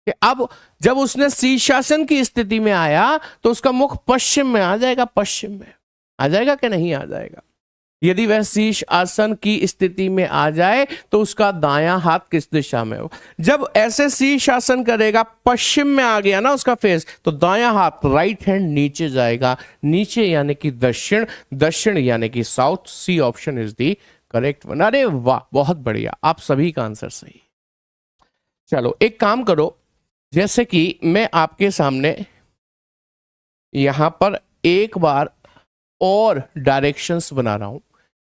कि अब जब उसने शीर्षासन की स्थिति में आया तो उसका मुख पश्चिम में आ जाएगा, पश्चिम में आ जाएगा कि नहीं आ जाएगा? यदि वह शीर्ष आसन की स्थिति में आ जाए तो उसका दायां हाथ किस दिशा में हो? जब ऐसे शीर्ष आसन करेगा, पश्चिम में आ गया ना उसका फेस, तो दायां हाथ राइट हैंड नीचे जाएगा, नीचे यानी कि दक्षिण, दक्षिण यानी कि south. C option is the correct one. अरे वाह, बहुत बढ़िया, आप सभी का आंसर सही। चलो एक काम करो, जैसे कि मैं आपके सामने यहां पर एक बार और डायरेक्शंस बना रहा हूं,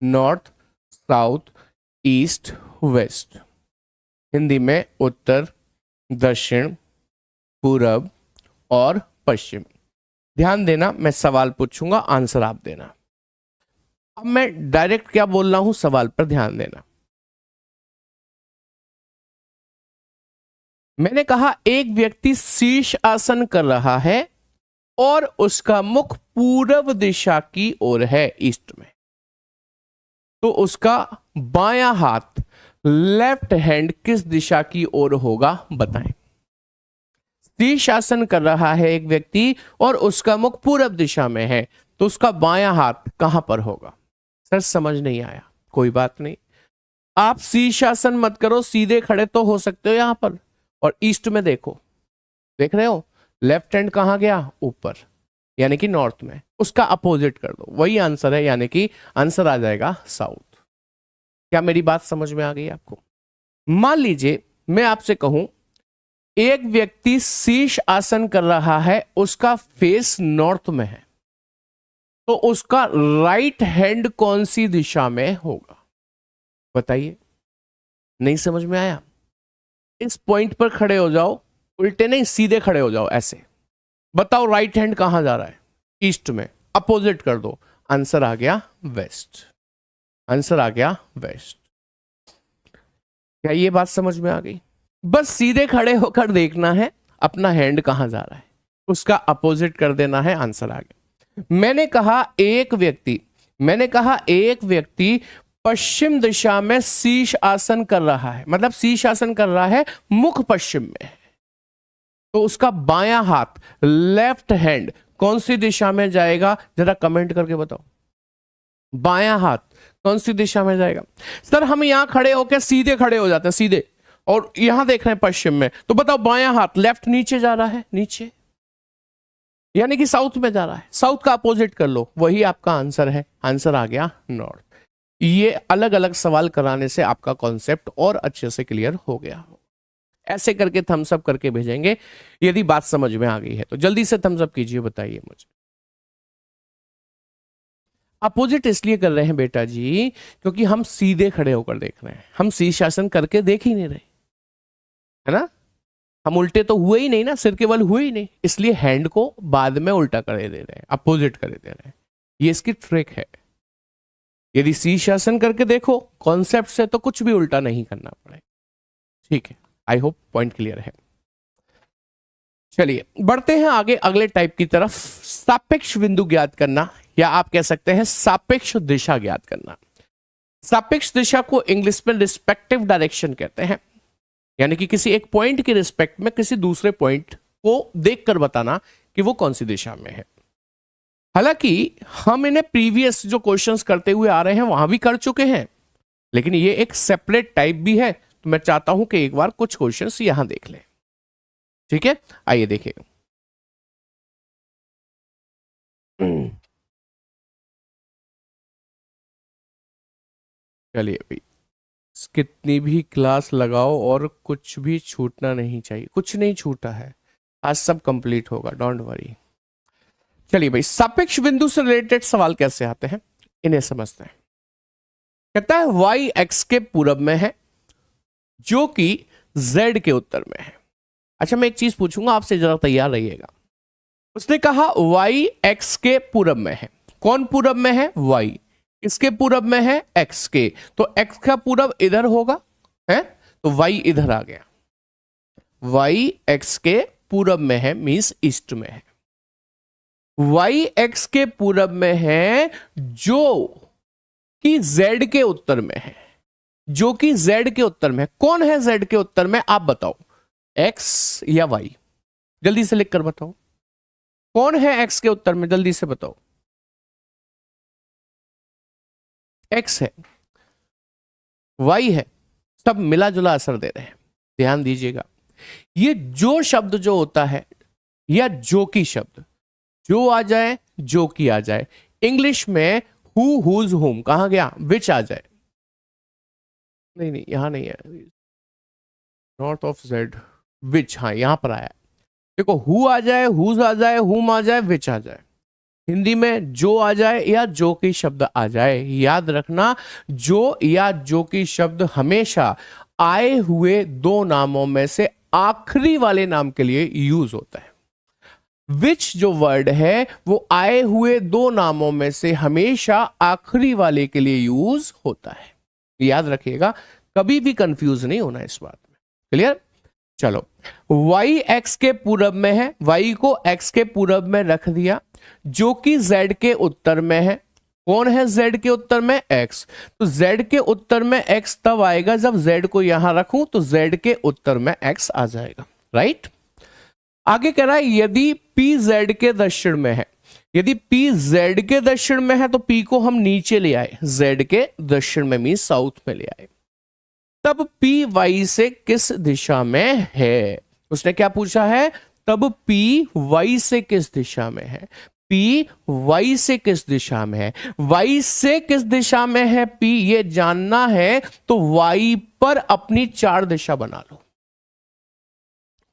north, south, east, west. Hindi में उत्तर, दक्षिण, पूरब और पश्चिम। ध्यान देना, मैं सवाल पूछूंगा, आंसर आप देना। अब मैं डायरेक्ट क्या बोल रहा हूं, सवाल पर ध्यान देना। मैंने कहा एक व्यक्ति शीर्ष आसन कर रहा है और उसका मुख पूरब दिशा की ओर है, ईस्ट में, तो उसका बायां हाथ लेफ्ट हैंड किस दिशा की ओर होगा? बताएं। शीर्षासन कर रहा है एक व्यक्ति और उसका मुख पूरब दिशा में है, तो उसका बायां हाथ कहां पर होगा? सर समझ नहीं आया, कोई बात नहीं, आप शीर्षासन मत करो, सीधे खड़े तो हो सकते हो यहां पर, और ईस्ट में देखो, देख रहे हो लेफ्ट हैंड कहां गया? ऊपर, यानी कि नॉर्थ में, उसका अपोजिट कर दो, वही आंसर है, यानी कि आंसर आ जाएगा साउथ। क्या मेरी बात समझ में आ गई आपको? मान लीजिए मैं आपसे कहूं एक व्यक्ति शीर्ष आसन कर रहा है, उसका फेस नॉर्थ में है, तो उसका राइट हैंड कौन सी दिशा में होगा? बताइए। नहीं समझ में आया? इस पॉइंट पर खड़े हो जाओ, उल्टे नहीं सीधे खड़े हो जाओ, ऐसे बताओ राइट हैंड कहां जा रहा है? ईस्ट में, अपोजिट कर दो, आंसर आ गया वेस्ट। आंसर आ गया वेस्ट। क्या ये बात समझ में आ गई? बस सीधे खड़े होकर देखना है अपना हैंड कहां जा रहा है, उसका अपोजिट कर देना है, आंसर आ गया। मैंने कहा एक व्यक्ति पश्चिम दिशा में शीश आसन कर रहा है, मतलब शीश आसन कर रहा है, मुख पश्चिम में है, तो उसका बायां हाथ, लेफ्ट हैंड कौन सी दिशा में जाएगा? जरा कमेंट करके बताओ। बायां हाथ कौन सी दिशा में जाएगा? सर हम यहां खड़े होकर सीधे खड़े हो जाते हैं, सीधे, और यहां देख रहे हैं पश्चिम में, तो बताओ बायां हाथ लेफ्ट नीचे जा रहा है, नीचे, यानी कि साउथ में जा रहा है। साउथ का अपोजिट कर लो, वही आपका आंसर है। आंसर आ गया नॉर्थ। ये अलग अलग सवाल कराने से आपका कॉन्सेप्ट और अच्छे से क्लियर हो गया। ऐसे करके थम्स अप करके भेजेंगे यदि बात समझ में आ गई है तो। जल्दी से थम्स अप कीजिए, बताइए मुझे। अपोजिट इसलिए कर रहे हैं बेटा जी क्योंकि हम सीधे खड़े होकर देख रहे हैं, हम शीर्षासन करके देख ही नहीं रहे, है ना। हम उल्टे तो हुए ही नहीं ना, सिर के बल हुए ही नहीं, इसलिए हैंड को बाद में उल्टा करे दे रहे हैं, अपोजिट करे दे रहे हैं। ये इसकी ट्रिक है। यदि शीर्षासन करके देखो कॉन्सेप्ट से तो कुछ भी उल्टा नहीं करना पड़े। ठीक है, आई होप पॉइंट क्लियर है। चलिए बढ़ते हैं आगे अगले टाइप की तरफ। सापेक्ष बिंदु ज्ञात करना, या आप कह सकते हैं सापेक्ष दिशा ज्ञात करना। सापेक्ष दिशा को इंग्लिश में रिस्पेक्टिव डायरेक्शन कहते हैं, यानी कि किसी एक पॉइंट के रिस्पेक्ट में किसी दूसरे पॉइंट को देखकर बताना कि वो कौन सी दिशा में है। हालांकि हम इन्हें प्रीवियस जो क्वेश्चंस करते हुए आ रहे हैं वहां भी कर चुके हैं, लेकिन ये एक सेपरेट टाइप भी है, तो मैं चाहता हूं कि एक बार कुछ क्वेश्चंस यहां देख लें। ठीक है, आइए देखिए। चलिए भाई, कितनी भी क्लास लगाओ और कुछ भी छूटना नहीं चाहिए। कुछ नहीं छूटा है, आज सब कंप्लीट होगा, डोंट वरी। चलिए भाई, सापेक्ष बिंदु से रिलेटेड सवाल कैसे आते हैं इन्हें समझते हैं। कहता है y x के पूरब में है जो कि z के उत्तर में है। अच्छा मैं एक चीज पूछूंगा आपसे, जरा तैयार रहिएगा। उसने कहा y x के पूरब में है। कौन पूरब में है? y। इसके पूरब में है x के, तो x का पूरब इधर होगा, है, तो y इधर आ गया। y x के पूरब में है मींस ईस्ट में है। y x के पूरब में है जो कि z के उत्तर में है, जो कि z के उत्तर में है। कौन है z के उत्तर में? आप बताओ, x या y? जल्दी से लिख कर बताओ, कौन है x के उत्तर में? जल्दी से बताओ। x है, y है, सब मिला जुला असर दे रहे हैं। ध्यान दीजिएगा, ये जो शब्द जो होता है, या जो की शब्द, जो आ जाए, जो की आ जाए, इंग्लिश में हु, हुज, हुम, कहां गया? विच आ जाए। नहीं नहीं, यहां नहीं है, नॉर्थ ऑफ जेड, विच, हाँ यहां पर आया। देखो, हु आ जाए, हुज आ जाए, हुम आ जाए, विच आ जाए, हिंदी में जो आ जाए या जो की शब्द आ जाए, याद रखना जो या जो की शब्द हमेशा आए हुए दो नामों में से आखिरी वाले नाम के लिए यूज होता है। विच जो वर्ड है वो आए हुए दो नामों में से हमेशा आखिरी वाले के लिए यूज होता है। याद रखिएगा, कभी भी कंफ्यूज नहीं होना इस बात में। क्लियर? चलो, y x के पूरब में है, y को x के पूरब में रख दिया, जो कि z के उत्तर में है। कौन है z के उत्तर में? x। तो z के उत्तर में x तब आएगा जब z को यहां रखूं तो z के उत्तर में x आ जाएगा, राइट। आगे कह रहा है यदि p z के दक्षिण में है, यदि p z के दक्षिण में है तो p को हम नीचे ले आए, z के दक्षिण में मीन साउथ में ले आए, तब p y से किस दिशा में है? उसने क्या पूछा है? तब p y से किस दिशा में है? p y से किस दिशा में है? y से किस दिशा में है p ये जानना है तो y पर अपनी चार दिशा बना लो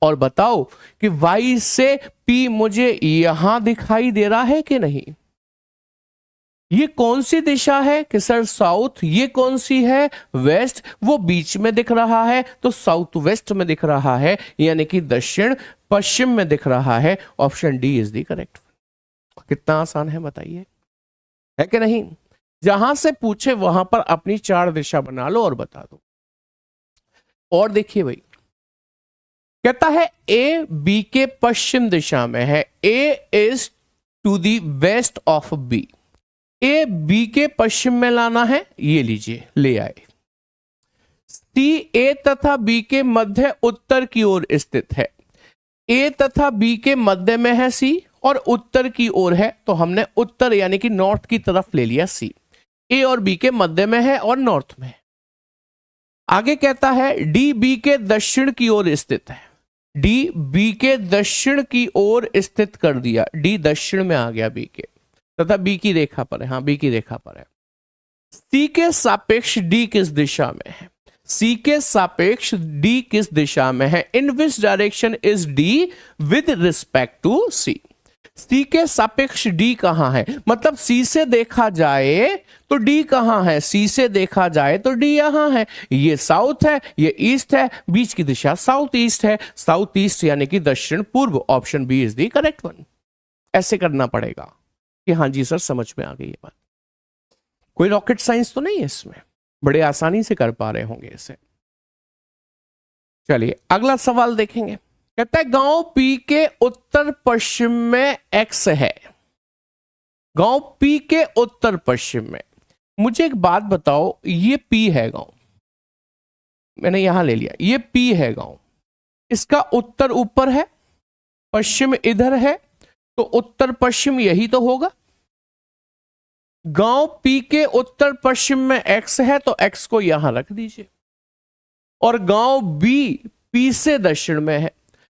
और बताओ कि y से p मुझे यहां दिखाई दे रहा है कि नहीं। ये कौन सी दिशा है? कि सर साउथ। ये कौन सी है? वेस्ट। वो बीच में दिख रहा है तो साउथ वेस्ट में दिख रहा है, यानी कि दक्षिण पश्चिम में दिख रहा है। Option D is the correct. कितना आसान है बताइए, है कि नहीं? जहां से पूछे वहां पर अपनी 4 दिशा बना लो और बता दो। और देखिए भाई, कहता है ए बी के पश्चिम दिशा में है, A is to the west of B. A B के पश्चिम में लाना है, ये लीजिए ले आए। सी ए तथा बी के मध्य उत्तर की ओर स्थित है। ए तथा बी के मध्य में है सी और उत्तर की ओर है, तो हमने उत्तर यानी कि नॉर्थ की तरफ ले लिया सी। ए और बी के मध्य में है और नॉर्थ में है। आगे कहता है डी बी के दक्षिण की ओर स्थित है। डी बी के दक्षिण की ओर स्थित कर दिया, डी दक्षिण में आ गया बी के, तथा बी की रेखा पर है। हाँ, बी की रेखा पर है। सी के सापेक्ष डी किस दिशा में है? सी के सापेक्ष डी किस दिशा में है? In which direction is D with respect to C. C के सापेक्ष डी कहां है? मतलब सी से देखा जाए तो डी कहां है? सी से देखा जाए तो डी यहां है। ये साउथ है, ये ईस्ट है, बीच की दिशा साउथ ईस्ट है। साउथ ईस्ट यानी कि दक्षिण पूर्व। Option B is the correct one. ऐसे करना पड़ेगा कि हाँ जी सर समझ में आ गई ये बात। कोई रॉकेट साइंस तो नहीं है इसमें, बड़े आसानी से कर पा रहे होंगे इसे। चलिए अगला सवाल देखेंगे। कहता है गांव पी के उत्तर पश्चिम में एक्स है। गांव पी के उत्तर पश्चिम में। मुझे एक बात बताओ, ये पी है गांव, मैंने यहां ले लिया, ये पी है गांव, इसका उत्तर ऊपर है, पश्चिम इधर है, तो उत्तर पश्चिम यही तो होगा। गांव पी के उत्तर पश्चिम में एक्स है तो एक्स को यहां रख दीजिए। और गांव बी पी से दक्षिण में है।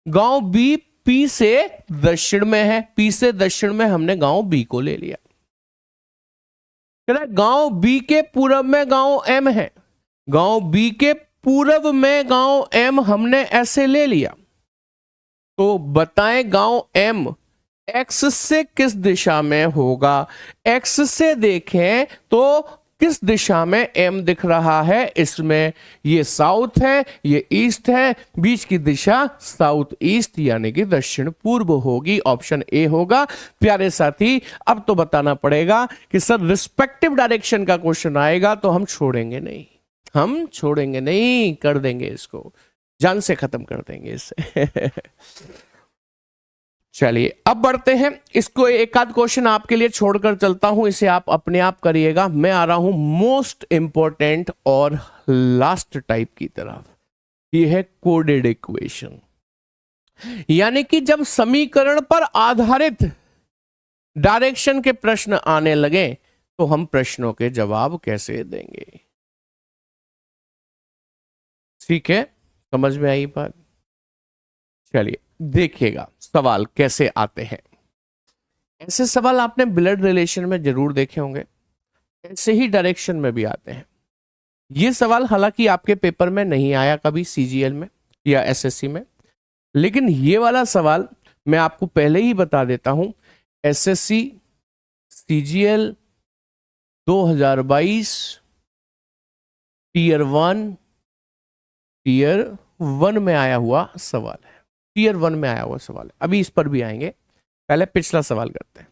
गांव बी पी से दक्षिण में है, पी से दक्षिण में हमने गांव बी को ले लिया। गांव बी के पूर्व में गांव एम है। गांव बी के पूर्व में गांव एम हमने ऐसे ले लिया। तो बताएं गांव एम एक्स से किस दिशा में होगा? एक्स से देखें तो किस दिशा में एम दिख रहा है? इसमें ये साउथ है, ये ईस्ट है, बीच की दिशा साउथ ईस्ट यानी कि दक्षिण पूर्व होगी। ऑप्शन ए होगा। प्यारे साथी अब तो बताना पड़ेगा कि सर रिस्पेक्टिव डायरेक्शन का क्वेश्चन आएगा तो हम छोड़ेंगे नहीं, हम छोड़ेंगे नहीं, कर देंगे इसको, जान से खत्म कर देंगे इसे। चलिए अब बढ़ते हैं। इसको एक आध क्वेश्चन आपके लिए छोड़कर चलता हूं, इसे आप अपने आप करिएगा। मैं आ रहा हूं मोस्ट इंपॉर्टेंट और लास्ट टाइप की तरफ। ये है कोडेड इक्वेशन, यानी कि जब समीकरण पर आधारित डायरेक्शन के प्रश्न आने लगे तो हम प्रश्नों के जवाब कैसे देंगे। ठीक है, समझ में आई बात? चलिए देखिएगा सवाल कैसे आते हैं। ऐसे सवाल आपने ब्लड रिलेशन में जरूर देखे होंगे, ऐसे ही डायरेक्शन में भी आते हैं। ये सवाल हालांकि आपके पेपर में नहीं आया कभी सीजीएल में या एसएससी में, लेकिन ये वाला सवाल मैं आपको पहले ही बता देता हूं। एसएससी सीजीएल 2022 टीयर 1 में आया हुआ सवाल है। टीयर 1 में आया हुआ सवाल है। अभी इस पर भी आएंगे, पहले पिछला सवाल करते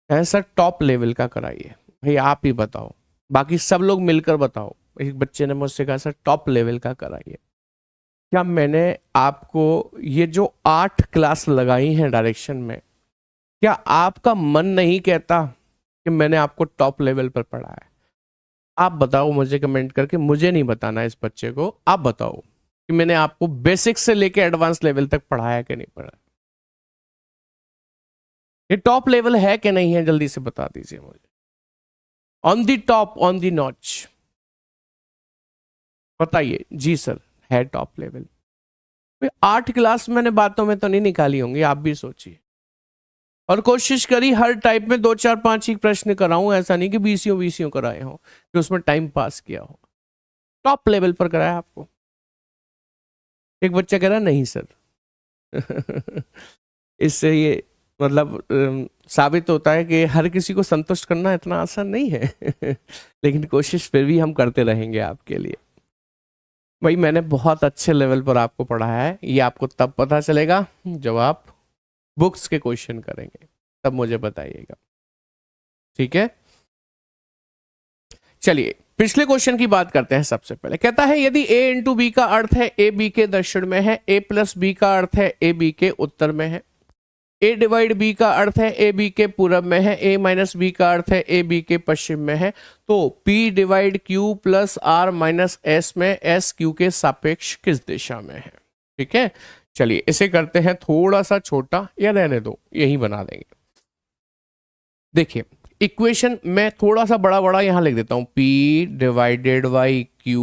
हैं। सर टॉप लेवल का कराइए। भाई आप ही बताओ, बाकी सब लोग मिलकर बताओ। एक बच्चे ने मुझसे कहा सर टॉप लेवल का कराइए। क्या मैंने आपको ये जो 8 क्लास लगाई हैं डायरेक्शन में, क्या आपका मन नहीं कहता कि मैंने आपको टॉप लेवल पर पढ़ा है? आप बताओ मुझे कमेंट करके, मुझे नहीं बताना इस बच्चे को, आप बताओ कि मैंने आपको बेसिक से लेके एडवांस लेवल तक पढ़ाया कि नहीं पढ़ाया। ये टॉप लेवल है कि नहीं है, जल्दी से बता दीजिए मुझे। On the top, on the notch, बताइए। जी सर है टॉप लेवल। 8 क्लास मैंने बातों में तो नहीं निकाली होंगी, आप भी सोचिए। और कोशिश करी हर टाइप में 2 4 5 ही प्रश्न कराऊं, ऐसा नहीं कि बीसीओ कराए हो कि उसमें टाइम पास किया हो। टॉप लेवल पर कराया आपको। एक बच्चा कह रहा नहीं सर। इससे ये मतलब साबित होता है कि हर किसी को संतुष्ट करना इतना आसान नहीं है। लेकिन कोशिश फिर भी हम करते रहेंगे आपके लिए। भाई मैंने बहुत अच्छे लेवल पर आपको पढ़ाया है, ये आपको तब पता चलेगा जब आप बुक्स के क्वेश्चन करेंगे, तब मुझे बताइएगा। ठीक है, चलिए पिछले क्वेश्चन की बात करते हैं। सबसे पहले कहता है यदि a इंटू बी का अर्थ है a b के दक्षिण में है, a प्लस बी का अर्थ है a b के उत्तर में है, a डिवाइड b का अर्थ है a b के पूरब में है, a माइनस b का अर्थ है a b के पश्चिम में है, तो p divide q plus r minus s में s q के सापेक्ष किस दिशा में है। ठीक है, चलिए इसे करते हैं थोड़ा सा छोटा, या रहने दो यही बना देंगे। देखिए इक्वेशन मैं थोड़ा सा बड़ा बड़ा यहां लिख देता हूं, p divided by q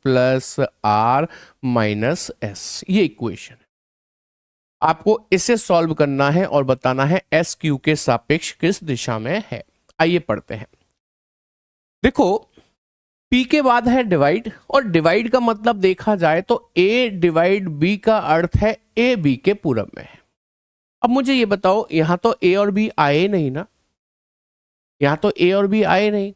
plus r minus s, ये इक्वेशन है। आपको इसे सॉल्व करना है और बताना है एस क्यू के सापेक्ष किस दिशा में है। आइए पढ़ते हैं। देखो P के बाद है डिवाइड, और डिवाइड का मतलब देखा जाए तो A डिवाइड B का अर्थ है A B के पूरब में है। अब मुझे ये बताओ, यहां तो A और B आए नहीं ना, यहां तो A और B आए नहीं,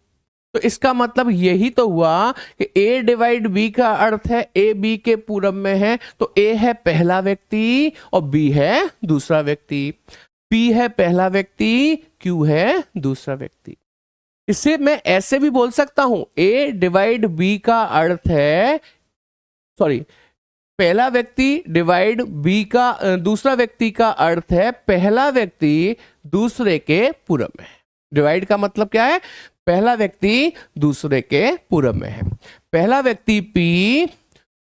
तो इसका मतलब यही तो हुआ कि A डिवाइड B का अर्थ है A B के पूरब में है, तो A है पहला व्यक्ति और B है दूसरा व्यक्ति, P है पहला व्यक्ति, Q है दूसरा व्यक्ति। इसे मैं ऐसे भी बोल सकता हूं, A डिवाइड B का अर्थ है, सॉरी, पहला व्यक्ति डिवाइड B का दूसरा व्यक्ति का अर्थ है पहला व्यक्ति दूसरे के पूरब में है। डिवाइड का मतलब क्या है, पहला व्यक्ति दूसरे के पूरब में है। पहला व्यक्ति P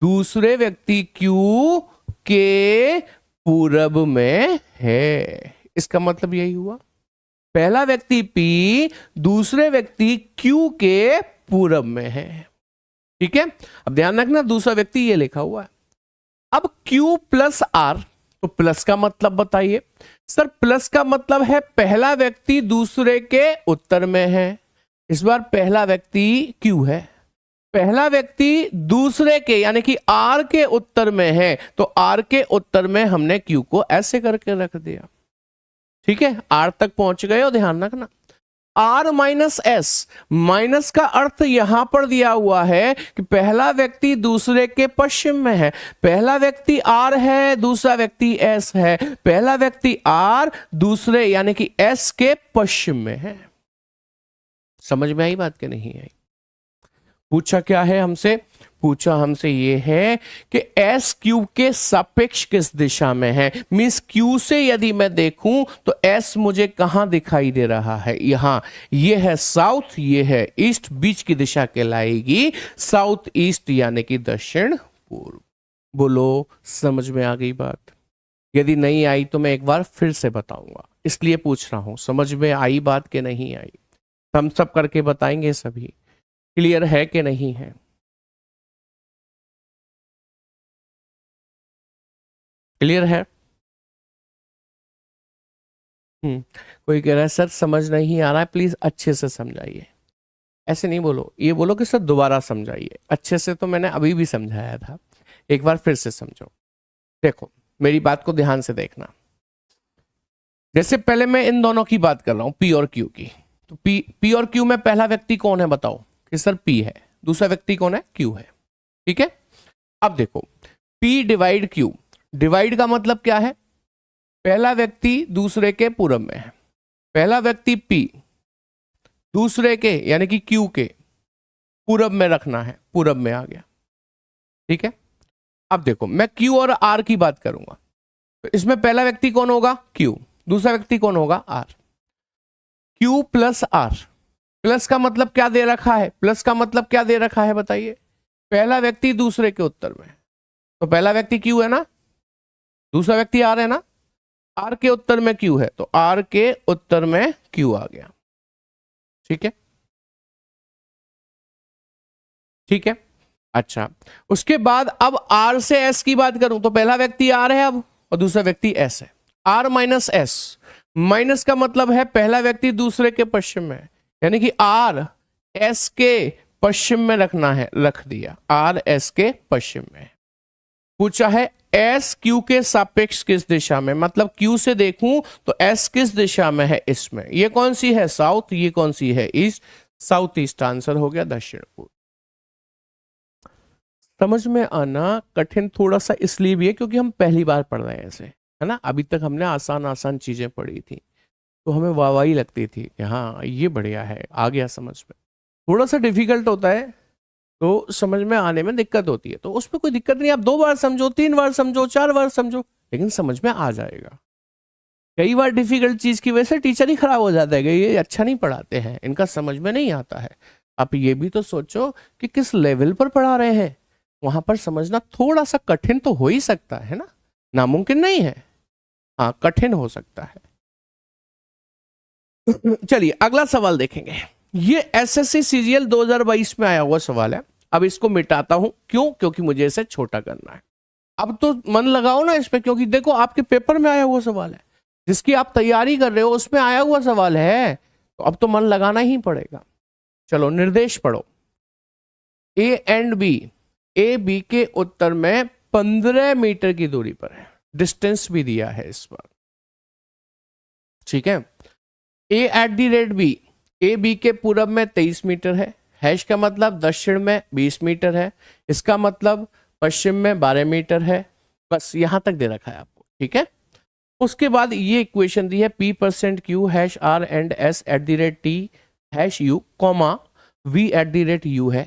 दूसरे व्यक्ति Q के पूरब में है, इसका मतलब यही हुआ, पहला व्यक्ति P दूसरे व्यक्ति Q के पूरब में है। ठीक है, अब ध्यान रखना दूसरा व्यक्ति ये लिखा हुआ है। अब Q प्लस R, तो प्लस का मतलब बताइए सर। प्लस का मतलब है पहला व्यक्ति दूसरे के उत्तर में है, इस बार पहला व्यक्ति Q है, पहला व्यक्ति दूसरे के यानी कि R के उत्तर में है, तो R के उत्तर में हमने Q को ऐसे करके रख दिया। ठीक है, R तक पहुंच गए हो, ध्यान रखना। R माइनस S, माइनस का अर्थ यहां पर दिया हुआ है कि पहला व्यक्ति दूसरे के पश्चिम में है, पहला व्यक्ति R है, दूसरा व्यक्ति S है, पहला व्यक्ति R दूसरे यानी कि S के पश्चिम में है। समझ में आई बात कि नहीं आई? पूछा क्या है हमसे, पूछा हमसे ये है कि एस क्यू के सापेक्ष किस दिशा में है। मींस क्यू से यदि मैं देखूं तो एस मुझे कहां दिखाई दे रहा है, यहां, ये है साउथ, ये है ईस्ट, बीच की दिशा कहलाएगी साउथ ईस्ट यानी कि दक्षिण पूर्व। बोलो समझ में आ गई बात? यदि नहीं आई तो मैं एक बार फिर से बताऊंगा, इसलिए पूछ रहा हूं समझ में आई बात कि नहीं आई। हम सब करके बताएंगे, सभी क्लियर है कि नहीं है? क्लियर है? कोई कह रहा है सर समझ नहीं आ रहा है, प्लीज अच्छे से समझाइए। ऐसे नहीं बोलो, ये बोलो कि सर दोबारा समझाइए। अच्छे से तो मैंने अभी भी समझाया था, एक बार फिर से समझो। देखो मेरी बात को ध्यान से देखना। जैसे पहले मैं इन दोनों की बात कर रहा हूं, P और Q की, तो P और Q में पहला व्यक्ति कौन है बताओ? कि सर P है, दूसरा व्यक्ति कौन है? Q है। ठीक है, अब देखो P डिवाइड Q, डिवाइड का मतलब क्या है? पहला व्यक्ति दूसरे के पूरब में है, पहला व्यक्ति P दूसरे के यानी कि Q के पूरब में रखना है, पूरब में आ गया। ठीक है, अब देखो मैं Q और R की बात करूंगा, तो इसमें पहला व्यक्ति कौन होगा? Q, दूसरा व्यक्ति कौन होगा? R। Q plus R, plus का मतलब क्या दे रखा है? प्लस का मतलब क्या दे रखा है बताइए? पहला व्यक्ति दूसरे के उत्तर में, तो पहला व्यक्ति Q है ना, दूसरा व्यक्ति R है ना, R के उत्तर में Q है, तो R के उत्तर में Q आ गया। ठीक है, ठीक है। अच्छा, उसके बाद अब R से S की बात करूं तो पहला व्यक्ति R है अब, और दूसरा व्यक्ति S है। R माइनस S, माइनस का मतलब है पहला व्यक्ति दूसरे के पश्चिम में है, यानी कि R S के पश्चिम में रखना है, रख दिया, R S के पश्चिम में। पूछा है S Q के सापेक्ष किस दिशा में, मतलब Q से देखूं तो S किस दिशा में है? इसमें, ये कौन सी है? साउथ, ये कौन सी है? ईस्ट, साउथ ईस्ट आंसर हो गया दक्षिण पूर्व। समझ में आना कठिन थोड़ा सा इसलिए भी है क्योंकि हम पहली बार पढ़ रहे हैं ऐसे, है ना। अभी तक हमने आसान आसान चीजें पढ़ी थी तो हमें वाहवाही लगती थी कि हाँ ये बढ़िया है, आ गया समझ में। थोड़ा सा डिफिकल्ट होता है तो समझ में आने में दिक्कत होती है, तो उसमें कोई दिक्कत नहीं, आप 2 बार समझो, 3 बार समझो, 4 बार समझो, लेकिन समझ में आ जाएगा। कई बार डिफिकल्ट चीज की वजह से टीचर ही खराब हो जाता है कि ये अच्छा नहीं पढ़ाते हैं, इनका समझ में नहीं आता है। आप ये भी तो सोचो कि किस लेवल पर पढ़ा रहे हैं, वहां पर समझना थोड़ा सा कठिन तो हो ही सकता है ना, नामुमकिन नहीं है, हाँ कठिन हो सकता है। चलिए अगला सवाल देखेंगे। ये एसएससी सीजीएल 2022 में आया हुआ सवाल है। अब इसको मिटाता हूं, क्यों? क्योंकि मुझे इसे छोटा करना है। अब तो मन लगाओ ना इस पे, क्योंकि देखो आपके पेपर में आया हुआ सवाल है, जिसकी आप तैयारी कर रहे हो उसमें आया हुआ सवाल है, तो अब तो मन लगाना ही पड़ेगा। चलो निर्देश पढ़ो। A and B, A B के उत्तर में 15 मीटर की दूरी पर है, डिस्टेंस भी दिया है इस बार, ठीक है। A at the rate B, A B के पूरब में 23 मीटर है, हैश का मतलब दक्षिण में 20 मीटर है, इसका मतलब पश्चिम में 12 मीटर है। बस यहां तक दे रखा है आपको, ठीक है। उसके बाद ये इक्वेशन दी है P percent Q hash R and S at the rate T hash U comma V at the rate U है,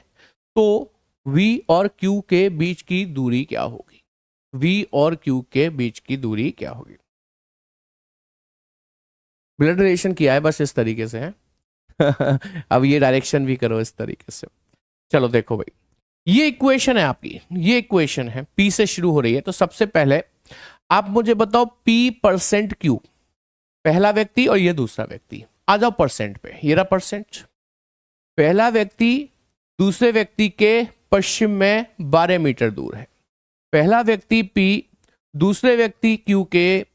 तो V और Q के बीच की दूरी क्या होगी? V और Q के बीच की दूरी क्या होगी? ब्लड रिलेशन किया है बस इस तरीके से है। अब ये डायरेक्शन भी करो इस तरीके से। चलो देखो भाई, ये इक्वेशन है आपकी, ये इक्वेशन है, P से शुरू हो रही है, तो सबसे पहले आप मुझे बताओ P परसेंट Q, पहला व्यक्ति और ये दूसरा व्यक्ति, आ जाओ परसेंट पे, ये रहा परसेंट। पहला व्यक्ति दूसरे व्यक्ति के पश्चिम में 12 मीटर दूर है, पहला व्यक्ति P दूसरे व्यक्ति Q के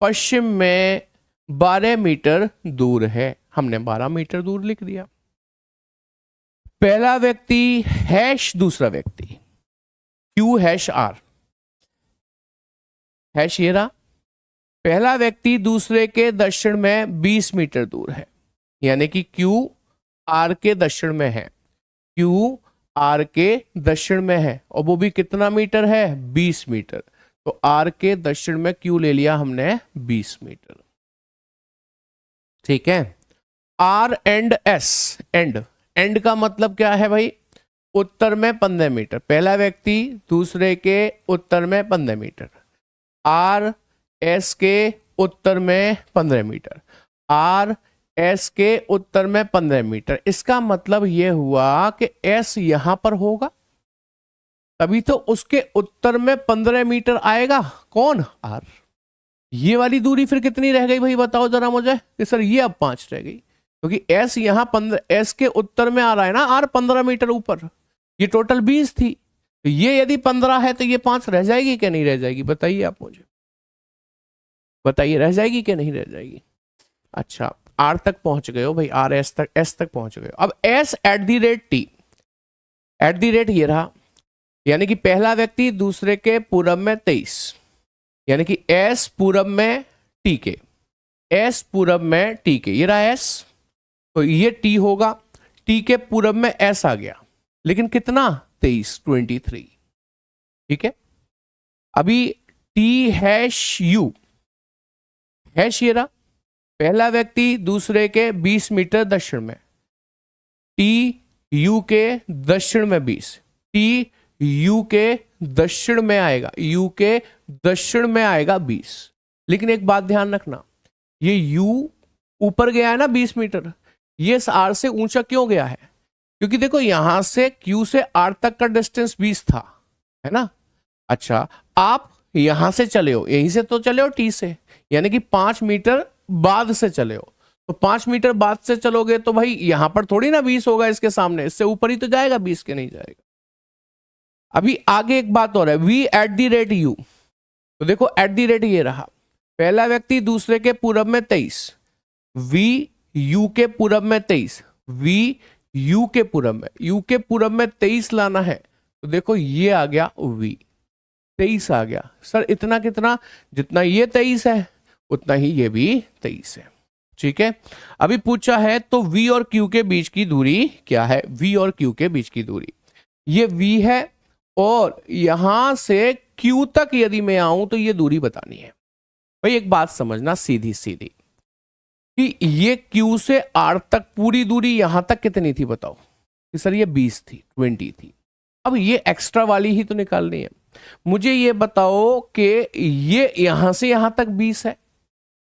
पश्चिम में 12 मीटर दूर है, हमने 12 मीटर दूर लिख दिया। पहला व्यक्ति हैश दूसरा व्यक्ति Q हैश R, हैश ये रहा, पहला व्यक्ति दूसरे के दक्षिण में 20 मीटर दूर है, यानी कि Q R के दक्षिण में है, Q R के दक्षिण में है, और वो भी कितना मीटर है? 20 मीटर। तो R के दक्षिण में Q ले लिया हमने 20 मीटर, ठीक है। R एंड S, एंड का मतलब क्या है भाई? उत्तर में 15 मीटर, पहला व्यक्ति दूसरे के उत्तर में 15 मीटर, R S के उत्तर में 15 मीटर, R S के उत्तर में 15 मीटर। इसका मतलब यह हुआ कि S यहां पर होगा, तभी तो उसके उत्तर में 15 मीटर आएगा। कौन? R। ये वाली दूरी फिर कितनी रह गई भाई, बताओ जरा मुझे। कि सर ये अब 5 रह गई, क्योंकि S यहां 15, S के उत्तर में आ रहा है ना, R 15 मीटर ऊपर, ये टोटल 20 थी, तो ये यदि 15 है तो ये 5 रह जाएगी क्या नहीं रह जाएगी? बताइए आप मुझे, बताइए रह जाएगी क्या नहीं रह जाएगी? अच्छा, R तक पहुंच गए हो भाई, R S तक पहुंच गए हो। अब S eight the rate T, eight the rate ये रहा, यानी कि पहला व्यक्ति दूसरे के पूरब में 23, यानी कि S पूरब में T के, S पूरब में T के, ये रहा S, तो ये T होगा, T के पूरब में S आ गया, लेकिन कितना? 23, ठीक है। अभी T हैश U, हैश ये रहा, पहला व्यक्ति दूसरे के 20 मीटर दक्षिण में, T U के दक्षिण में 20, T U के दक्षिण में आएगा, U के दक्षिण में आएगा 20। लेकिन एक बात ध्यान रखना, ये U ऊपर गया है ना 20 मीटर, ये R से ऊंचा क्यों गया है? क्योंकि देखो यहां से Q से R तक का डिस्टेंस 20 था, है ना। अच्छा, आप यहां से चले हो, यहीं से तो चले हो T से, यानी कि 5 मीटर बाद से चले हो, तो 5 मीटर बाद से चलोगे तो भाई यहां पर थोड़ी ना 20 होगा इसके सामने, इससे ऊपर ही तो जाएगा, 20 के नहीं जाएगा। अभी आगे एक बात और है, V eight the rate U, तो देखो एट दी रेट ये रहा, पहला व्यक्ति दूसरे के पूरब में 23, V U के पूरब में 23, V U के पूरब में, U के पूरब में 23 लाना है, तो देखो ये आ गया V, 23 आ गया। सर इतना कितना? जितना ये 23 है उतना ही ये भी 23 है, ठीक है। अभी पूछा है तो V और Q के बीच की दूरी क्या है? V और Q के बीच की दूरी, ये V है, और यहां से Q तक यदि मैं आऊं तो ये दूरी बतानी है। भाई एक बात समझना सीधी सीधी, कि ये Q से R तक पूरी दूरी यहां तक कितनी थी बताओ? कि सर ये 20 थी, 20 थी। अब ये एक्स्ट्रा वाली ही तो निकालनी है। मुझे ये बताओ कि ये यहां से यहां तक 20 है,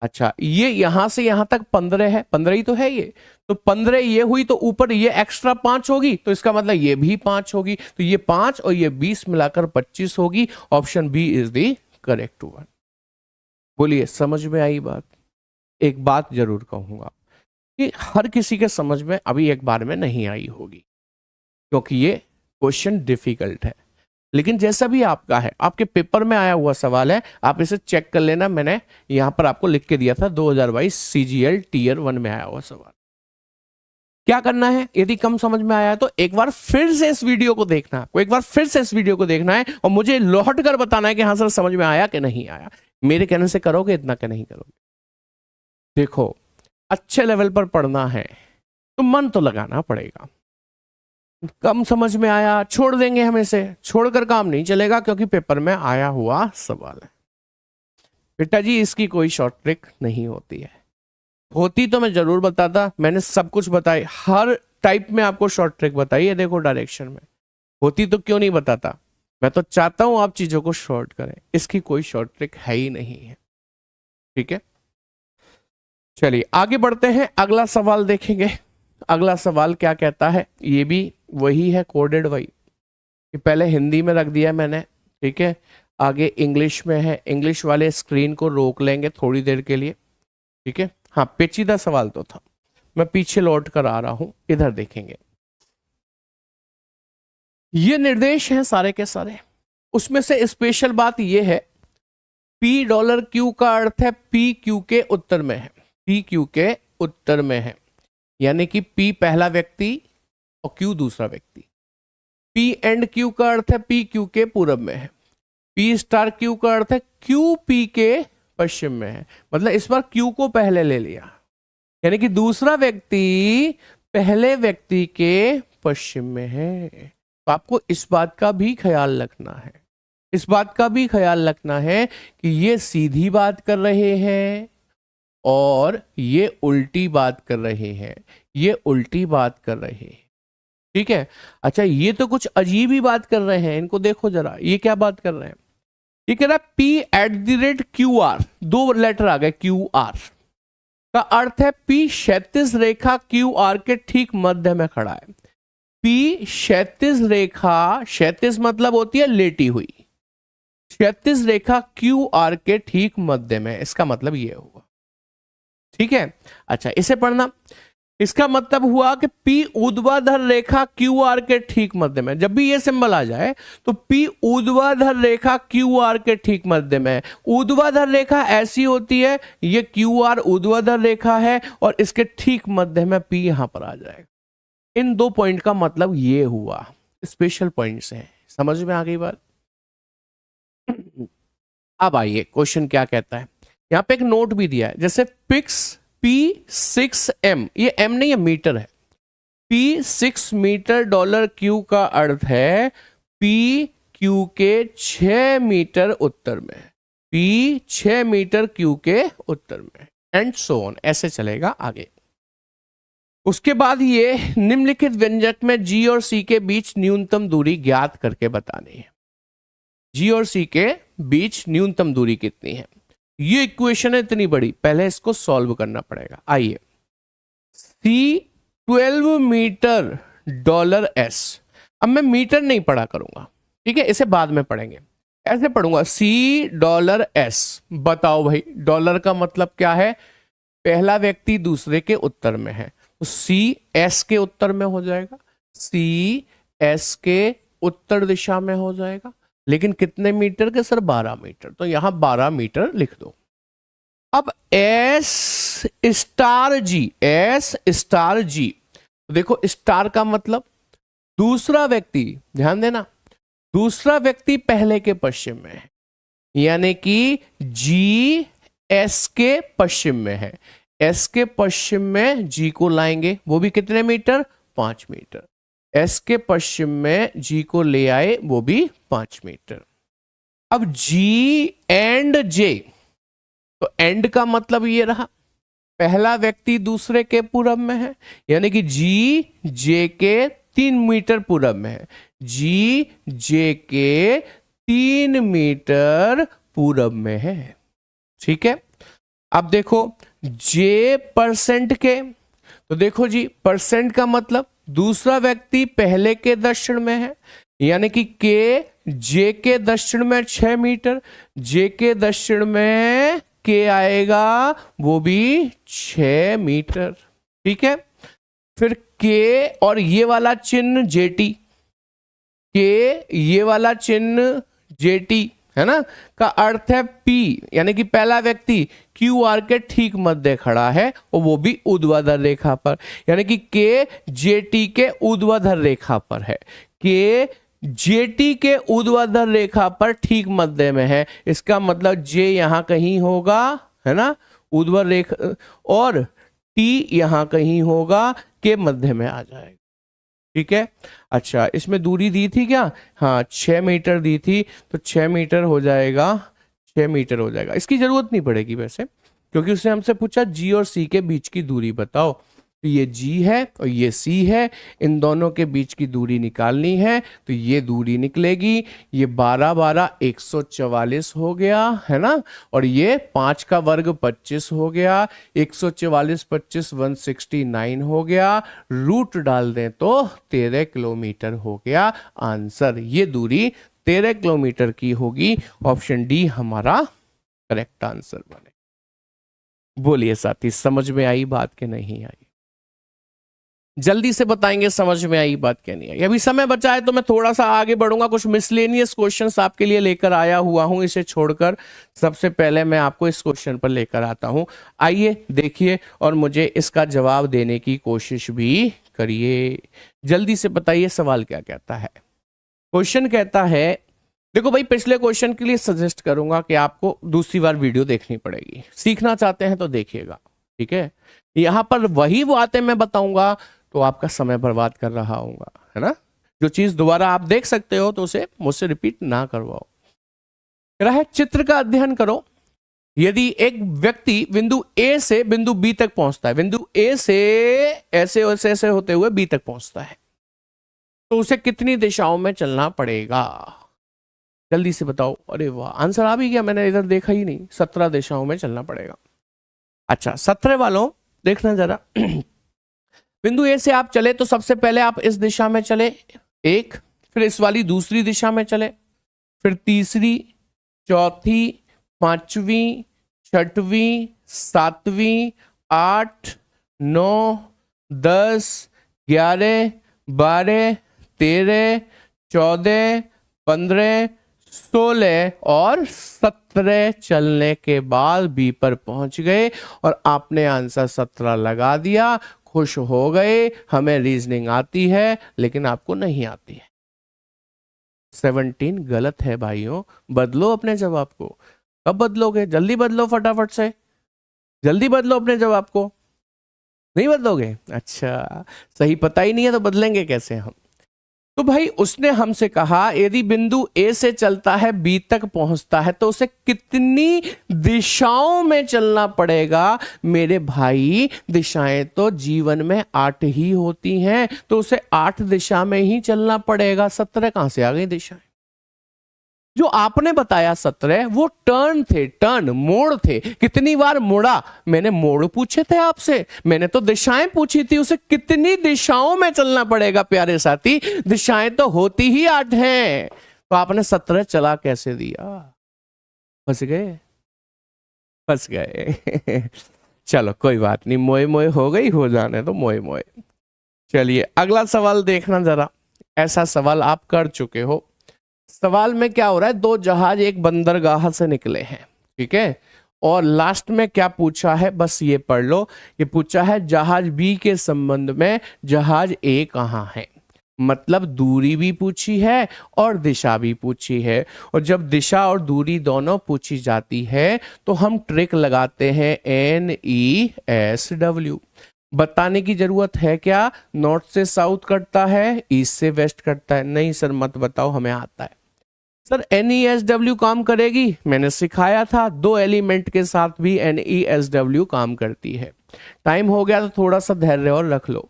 अच्छा ये यहां से यहां तक 15 है, 15 ही तो है ये, तो 15 ये हुई, तो ऊपर ये एक्स्ट्रा 5 होगी, तो इसका मतलब ये भी 5 होगी, तो ये 5 और ये 20 मिलाकर 25 होगी। Option B is the correct one. बोलिए, समझ में आई बात? एक बात जरूर कहूंगा कि हर किसी के समझ में अभी एक बार में नहीं आई होगी, क्योंकि ये क्वेश्चन डिफिकल्ट है। लेकिन जैसा भी आपका है, आपके पेपर में आया हुआ सवाल है, आप इसे चेक कर लेना। मैंने यहां पर आपको लिख के दिया था 2022 सीजीएल टीयर 1 में आया हुआ सवाल। क्या करना है, यदि कम समझ में आया है तो एक बार फिर से इस वीडियो को देखना है, एक बार फिर से इस वीडियो को देखना है और मुझे लौट कर बताना है कि हाँ सर समझ में आया कि नहीं आया। मेरे कहने से करोगे इतना कि नहीं करोगे? देखो, अच्छे लेवल पर पढ़ना है तो मन तो लगाना पड़ेगा। कम समझ में आया छोड़ देंगे, हमें से छोड़कर काम नहीं चलेगा, क्योंकि पेपर में आया हुआ सवाल है। बेटा जी, इसकी कोई शॉर्ट ट्रिक नहीं होती है, होती तो मैं जरूर बताता। मैंने सब कुछ बताई, हर टाइप में आपको शॉर्ट ट्रिक बताई है। देखो डायरेक्शन में होती तो क्यों नहीं बताता, मैं तो चाहता हूं आप चीजों को शॉर्ट करें। इसकी कोई शॉर्ट ट्रिक है ही नहीं है, ठीक है। चलिए आगे बढ़ते हैं, अगला सवाल देखेंगे। अगला सवाल क्या कहता है, ये भी वही है, कोडेड वही, कि पहले हिंदी में रख दिया मैंने, ठीक है। आगे इंग्लिश में है, इंग्लिश वाले स्क्रीन को रोक लेंगे थोड़ी देर के लिए, ठीक है। हाँ, पेचीदा सवाल तो था, मैं पीछे लौट कर आ रहा हूं, इधर देखेंगे। ये निर्देश हैं सारे के सारे, उसमें से स्पेशल बात ये है, पी डॉलर क्यू का अर्थ है पी क्यू के उत्तर में है, पी क्यू के उत्तर में है, यानी कि पी पहला व्यक्ति और क्यू दूसरा व्यक्ति। पी एंड क्यू का अर्थ है पी क्यू के पूरब में है। पी स्टार क्यू का अर्थ है क्यू पी के पश्चिम में है, मतलब इस बार क्यू को पहले ले लिया, यानी कि दूसरा व्यक्ति पहले व्यक्ति के पश्चिम में है। तो आपको इस बात का भी ख्याल रखना है, इस बात का भी ख्याल रखना है कि ये सीधी बात कर रहे हैं और ये उल्टी बात कर रहे हैं, ये उल्टी बात कर रहे हैं, ठीक है। अच्छा, ये तो कुछ अजीब ही बात कर रहे हैं, इनको देखो जरा, ये क्या बात कर रहे हैं। ये कह रहा है P at the rate Q R, दो लेटर आ गए, क्यू आर का अर्थ है पी क्षैतिज रेखा क्यू आर के ठीक मध्य में खड़ा है। पी क्षैतिज रेखा, क्षैतिज मतलब होती है लेटी हुई, क्षैतिज रेखा क्यू आर के ठीक मध्य में, इसका मतलब ये हुआ, ठीक है। अच्छा, इसे पढ़ना, इसका मतलब हुआ कि P ऊर्ध्वाधर रेखा QR के ठीक मध्य में। जब भी ये सिंबल आ जाए तो P ऊर्ध्वाधर रेखा QR के ठीक मध्य में। ऊर्ध्वाधर रेखा ऐसी होती है, ये QR ऊर्ध्वाधर रेखा है और इसके ठीक मध्य में P यहां पर आ जाएगा। इन दो पॉइंट का मतलब ये हुआ, स्पेशल पॉइंट्स हैं। समझ में आ गई बात? अब आइए, क्वेश्चन क्या कहता है। यहां पे एक नोट भी दिया है, जैसे पिक्स P6M, ये M नहीं है, मीटर है। P6 मीटर डॉलर क्यू का अर्थ है P क्यू के 6 मीटर उत्तर में, P 6 मीटर क्यू के उत्तर में, एंड सो ऑन, ऐसे चलेगा आगे। उसके बाद ये निम्नलिखित व्यंजक में G और C के बीच न्यूनतम दूरी ज्ञात करके बतानी है। G और C के बीच न्यूनतम दूरी कितनी है? ये इक्वेशन है इतनी बड़ी, पहले इसको सॉल्व करना पड़ेगा। आइए, C12 मीटर डॉलर S, अब मैं मीटर नहीं पढ़ा करूंगा, ठीक है, इसे बाद में पढ़ेंगे। ऐसे पढ़ूंगा C डॉलर S। बताओ भाई, डॉलर का मतलब क्या है? पहला व्यक्ति दूसरे के उत्तर में है, तो C S के उत्तर में हो जाएगा, C S के उत्तर दिशा में हो जाएगा। लेकिन कितने मीटर के? सर 12 मीटर, तो यहां 12 मीटर लिख दो। अब S star G, S star G, देखो स्टार का मतलब दूसरा व्यक्ति, ध्यान देना, दूसरा व्यक्ति पहले के पश्चिम में है, यानी कि G S के पश्चिम में है। S के पश्चिम में G को लाएंगे, वो भी कितने मीटर? 5 मीटर। S के पश्चिम में G को ले आए, वो भी 5 मीटर। अब G एंड J, तो एंड का मतलब ये रहा, पहला व्यक्ति दूसरे के पूरब में है, यानी कि G J के 3 मीटर पूरब में है। जी जे के 3 मीटर पूरब में है। ठीक है, अब देखो जे परसेंट के, तो देखो जी परसेंट का मतलब दूसरा व्यक्ति पहले के दक्षिण में है, यानी कि के जे के दक्षिण में 6 मीटर, जे के दक्षिण में के आएगा वो भी 6 मीटर। ठीक है, फिर के और ये वाला चिन्ह जेटी, के ये वाला चिन्ह जेटी है ना, का अर्थ है पी, यानी कि पहला व्यक्ति क्यू आर के ठीक मध्य खड़ा है और वो भी ऊर्ध्वाधर रेखा पर, यानी कि के जेटी के ऊर्ध्वाधर रेखा पर है, के जेटी के ऊर्ध्वाधर रेखा पर ठीक मध्य में है। इसका मतलब जे यहां कहीं होगा, है ना, ऊर्ध्वाधर रेखा, और टी यहां कहीं होगा, के मध्य में आ जाएगा। ठीक है, अच्छा इसमें दूरी दी थी क्या, हाँ 6 मीटर दी थी, तो 6 मीटर हो जाएगा, 6 मीटर हो जाएगा। इसकी जरूरत नहीं पड़ेगी वैसे, क्योंकि उसने हमसे पूछा जी और सी के बीच की दूरी बताओ, तो ये जी है और ये सी है, इन दोनों के बीच की दूरी निकालनी है, तो ये दूरी निकलेगी, ये 12 12 144 हो गया, है ना, और ये 5 का वर्ग 25 हो गया, 144 25 169 हो गया, रूट डाल दें तो 13 किलोमीटर हो गया आंसर। ये दूरी 13 किलोमीटर की होगी, ऑप्शन डी हमारा करेक्ट आंसर बने। बोलिए साथी, समझ में आई बात के नहीं आई? जल्दी से बताएंगे समझ में आई बात क्या नहीं आई। अभी समय बचा है तो मैं थोड़ा सा आगे बढ़ूंगा, कुछ मिसलेनियस क्वेश्चंस आपके लिए लेकर आया हुआ हूं, इसे छोड़कर सबसे पहले मैं आपको इस क्वेश्चन पर लेकर आता हूं। आइए देखिए और मुझे इसका जवाब देने की कोशिश भी करिए। जल्दी से बताइए सवाल क्या कहता है। क्वेश्चन कहता है, देखो भाई पिछले क्वेश्चन के लिए सजेस्ट करूंगा कि आपको दूसरी बार वीडियो देखनी पड़ेगी, सीखना चाहते हैं तो देखिएगा। ठीक है, यहां पर वही बातें मैं बताऊंगा तो आपका समय बर्बाद कर रहा हूंगा, है ना। जो चीज दोबारा आप देख सकते हो तो उसे मुझसे रिपीट ना करवाओ। रहा चित्र का अध्ययन करो। यदि एक व्यक्ति बिंदु ए से बिंदु बी तक पहुंचता है, बिंदु ए से ऐसे ऐसे ऐसे होते हुए बी तक पहुंचता है, तो उसे कितनी दिशाओं में चलना पड़ेगा? जल्दी से बताओ। अरे वाह, आंसर आ भी गया, मैंने इधर देखा ही नहीं। 17 दिशाओं में चलना पड़ेगा। अच्छा 17 वालों देखना जरा। बिंदु ए से आप चले तो सबसे पहले आप इस दिशा में चले एक, फिर इस वाली दूसरी दिशा में चले, फिर तीसरी, चौथी, पांचवी, छठवीं, सातवीं, 8, 9, 10, 11, 12, 13, 14, 15, 16 और 17 चलने के बाद बी पर पहुंच गए और आपने आंसर 17 लगा दिया। खुश हो गए, हमें रीजनिंग आती है लेकिन आपको नहीं आती है। 17 गलत है भाइयों, बदलो अपने जवाब को। कब बदलोगे? जल्दी बदलो, फटाफट से जल्दी बदलो अपने जवाब को। नहीं बदलोगे? अच्छा, सही पता ही नहीं है तो बदलेंगे कैसे हम? तो भाई उसने हमसे कहा यदि बिंदु ए से चलता है बी तक पहुंचता है तो उसे कितनी दिशाओं में चलना पड़ेगा? मेरे भाई दिशाएं तो जीवन में 8 ही होती हैं, तो उसे 8 दिशा में ही चलना पड़ेगा। 17 कहां से आ गई दिशाएं? जो आपने बताया 17 वो टर्न थे, टर्न मोड़ थे। कितनी बार मुड़ा? मैंने मोड़ पूछे थे आपसे, मैंने तो दिशाएं पूछी थी। उसे कितनी दिशाओं में चलना पड़ेगा प्यारे साथी? दिशाएं तो होती ही 8 हैं, तो आपने 17 चला कैसे दिया? फंस गए, फंस गए। चलो कोई बात नहीं, मोए मोए हो गई, हो जाने तो मोए मोए। चलिए अगला सवाल देखना जरा। ऐसा सवाल आप कर चुके हो। सवाल में क्या हो रहा है? 2 जहाज एक बंदरगाह से निकले हैं, ठीक है, और लास्ट में क्या पूछा है बस ये पढ़ लो। ये पूछा है जहाज बी के संबंध में जहाज ए कहाँ है। मतलब दूरी भी पूछी है और दिशा भी पूछी है, और जब दिशा और दूरी दोनों पूछी जाती है तो हम ट्रिक लगाते हैं NESW। बताने की जरूरत है क्या? नॉर्थ से साउथ कटता है, ईस्ट से वेस्ट कटता है? नहीं सर मत बताओ, हमें आता है। सर NESW काम करेगी, मैंने सिखाया था। 2 एलिमेंट के साथ भी NESW काम करती है। टाइम हो गया तो थोड़ा सा धैर्य और रख लो।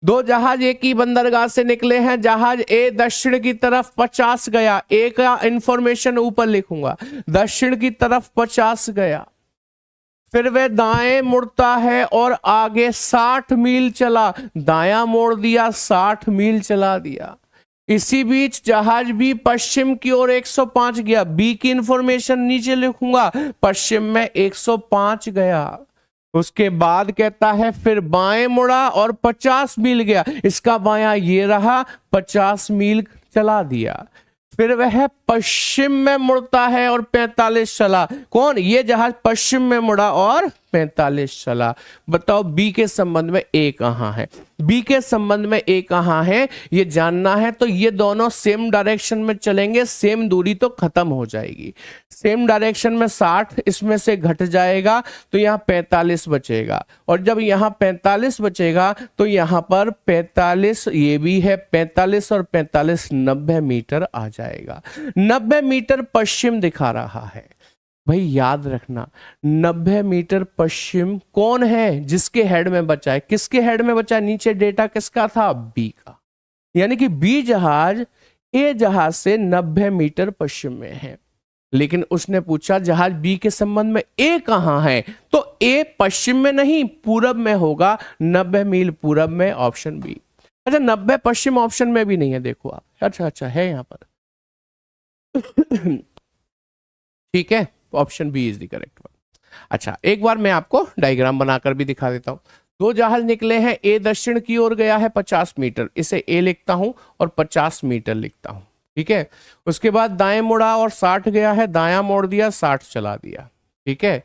दो जहाज एक ही बंदरगाह से निकले हैं, जहाज ए दक्षिण की तरफ 50 गया, ए का इंफॉर्मेशन ऊपर लिखूंगा, दक्षिण की तरफ 50 गया, फिर वह दाएं मुड़ता है और आगे 60 मील चला, दायां मोड़ दिया, 60 मील चला दिया। इसी बीच जहाज भी पश्चिम की ओर 105 गया, बी की इंफॉर्मेशन नीचे लिखूंगा, पश्चिम में 105 गया। उसके बाद कहता है फिर बाएं मुड़ा और 50 मील गया, इसका बायां ये रहा, 50 मील चला दिया। फिर वह पश्चिम में मुड़ता है और 45 चला। कौन? ये जहाज पश्चिम में मुड़ा और 45 चला। बताओ बी के संबंध में ए कहां है? बी के संबंध में ए कहां है ये जानना है तो ये दोनों सेम डायरेक्शन में चलेंगे, सेम दूरी तो खत्म हो जाएगी। सेम डायरेक्शन में 60 इसमें से घट जाएगा तो यहां 45 बचेगा, और जब यहां 45 बचेगा तो यहां पर 45 ये भी है, 45 और 45 90 मीटर आ जाएगा। 90 मीटर पश्चिम दिखा रहा है। भाई याद रखना 90 मीटर पश्चिम कौन है? जिसके हेड में बचा है। किसके हेड में बचा? नीचे डेटा किसका था? बी का। यानी कि बी जहाज ए जहाज से 90 मीटर पश्चिम में है, लेकिन उसने पूछा जहाज बी के संबंध में ए कहां है, तो ए पश्चिम में नहीं पूरब में होगा, 90 मील पूरब में, ऑप्शन बी। अच्छा 90 पश्चिम ऑप्शन में भी नहीं है, देखो आप। अच्छा है यहां पर ठीक है, option B is the correct one. अच्छा एक बार मैं आपको डायग्राम बनाकर भी दिखा देता हूं। दो जहाज निकले हैं, ए दक्षिण की ओर गया है 50 मीटर, इसे ए लिखता हूं और 50 मीटर लिखता हूं, ठीक है। उसके बाद दाएं मुड़ा और 60 गया है, दायां मोड़ दिया, 60 चला दिया, ठीक है।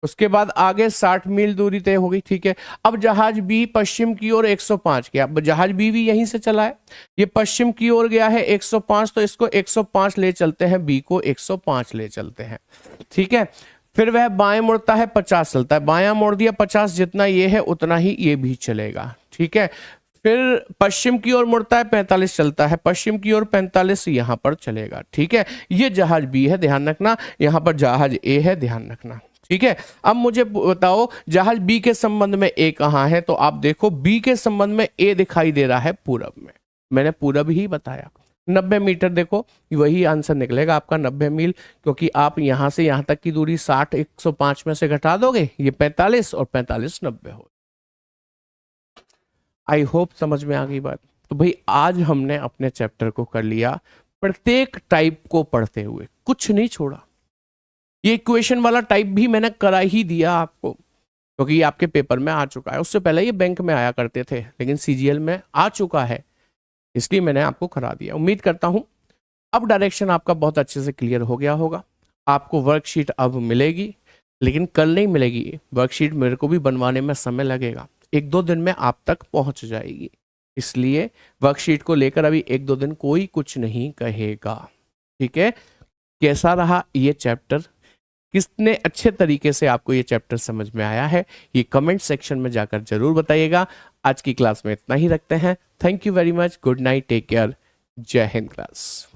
उसके बाद आगे 60 मील दूरी तय होगी, ठीक है। अब जहाज बी पश्चिम की ओर 105 गया, जहाज बी भी यहीं से चला है, ये पश्चिम की ओर गया है 105, तो इसको 105 ले चलते हैं, बी को 105 ले चलते हैं, ठीक है। फिर वह बाएं मुड़ता है, 50 चलता है, बायां मोड़ दिया, 50 जितना ये है उतना ही ये भी चलेगा, ठीक है। फिर पश्चिम की ओर मुड़ता है, 45 चलता है, पश्चिम की ओर 45 यहां पर चलेगा, ठीक है। ये जहाज बी है, ध्यान रखना, यहां पर जहाज ए है, ध्यान रखना, ठीक है। अब मुझे बताओ जहाज बी के संबंध में ए कहां है, तो आप देखो बी के संबंध में ए दिखाई दे रहा है पूरब में, मैंने पूरब ही बताया। 90 मीटर देखो वही आंसर निकलेगा आपका, 90 मील, क्योंकि आप यहां से यहां तक की दूरी 60 105 में से घटा दोगे, ये 45 और 45 90 हो। आई होप समझ में आ गई बात। तो भाई आज हमने अपने चैप्टर को कर लिया, प्रत्येक टाइप को पढ़ते हुए, कुछ नहीं छोड़ा। ये इक्वेशन वाला टाइप भी मैंने करा ही दिया आपको, क्योंकि ये आपके पेपर में आ चुका है। उससे पहले ये बैंक में आया करते थे, लेकिन सीजीएल में आ चुका है, इसलिए मैंने आपको करा दिया। उम्मीद करता हूं अब डायरेक्शन आपका बहुत अच्छे से क्लियर हो गया होगा। आपको वर्कशीट अब मिलेगी, लेकिन कल नहीं मिलेगी। वर्कशीट मेरे को भी बनवाने में समय लगेगा, 1-2 दिन में आप तक पहुंच जाएगी, इसलिए वर्कशीट को लेकर अभी 1-2 दिन कोई कुछ नहीं कहेगा, ठीक है। कैसा रहा ये चैप्टर, कितने अच्छे तरीके से आपको ये चैप्टर समझ में आया है, ये कमेंट सेक्शन में जाकर जरूर बताइएगा। आज की क्लास में इतना ही रखते हैं। Thank you very much, good night, take care, जय हिंद क्लास।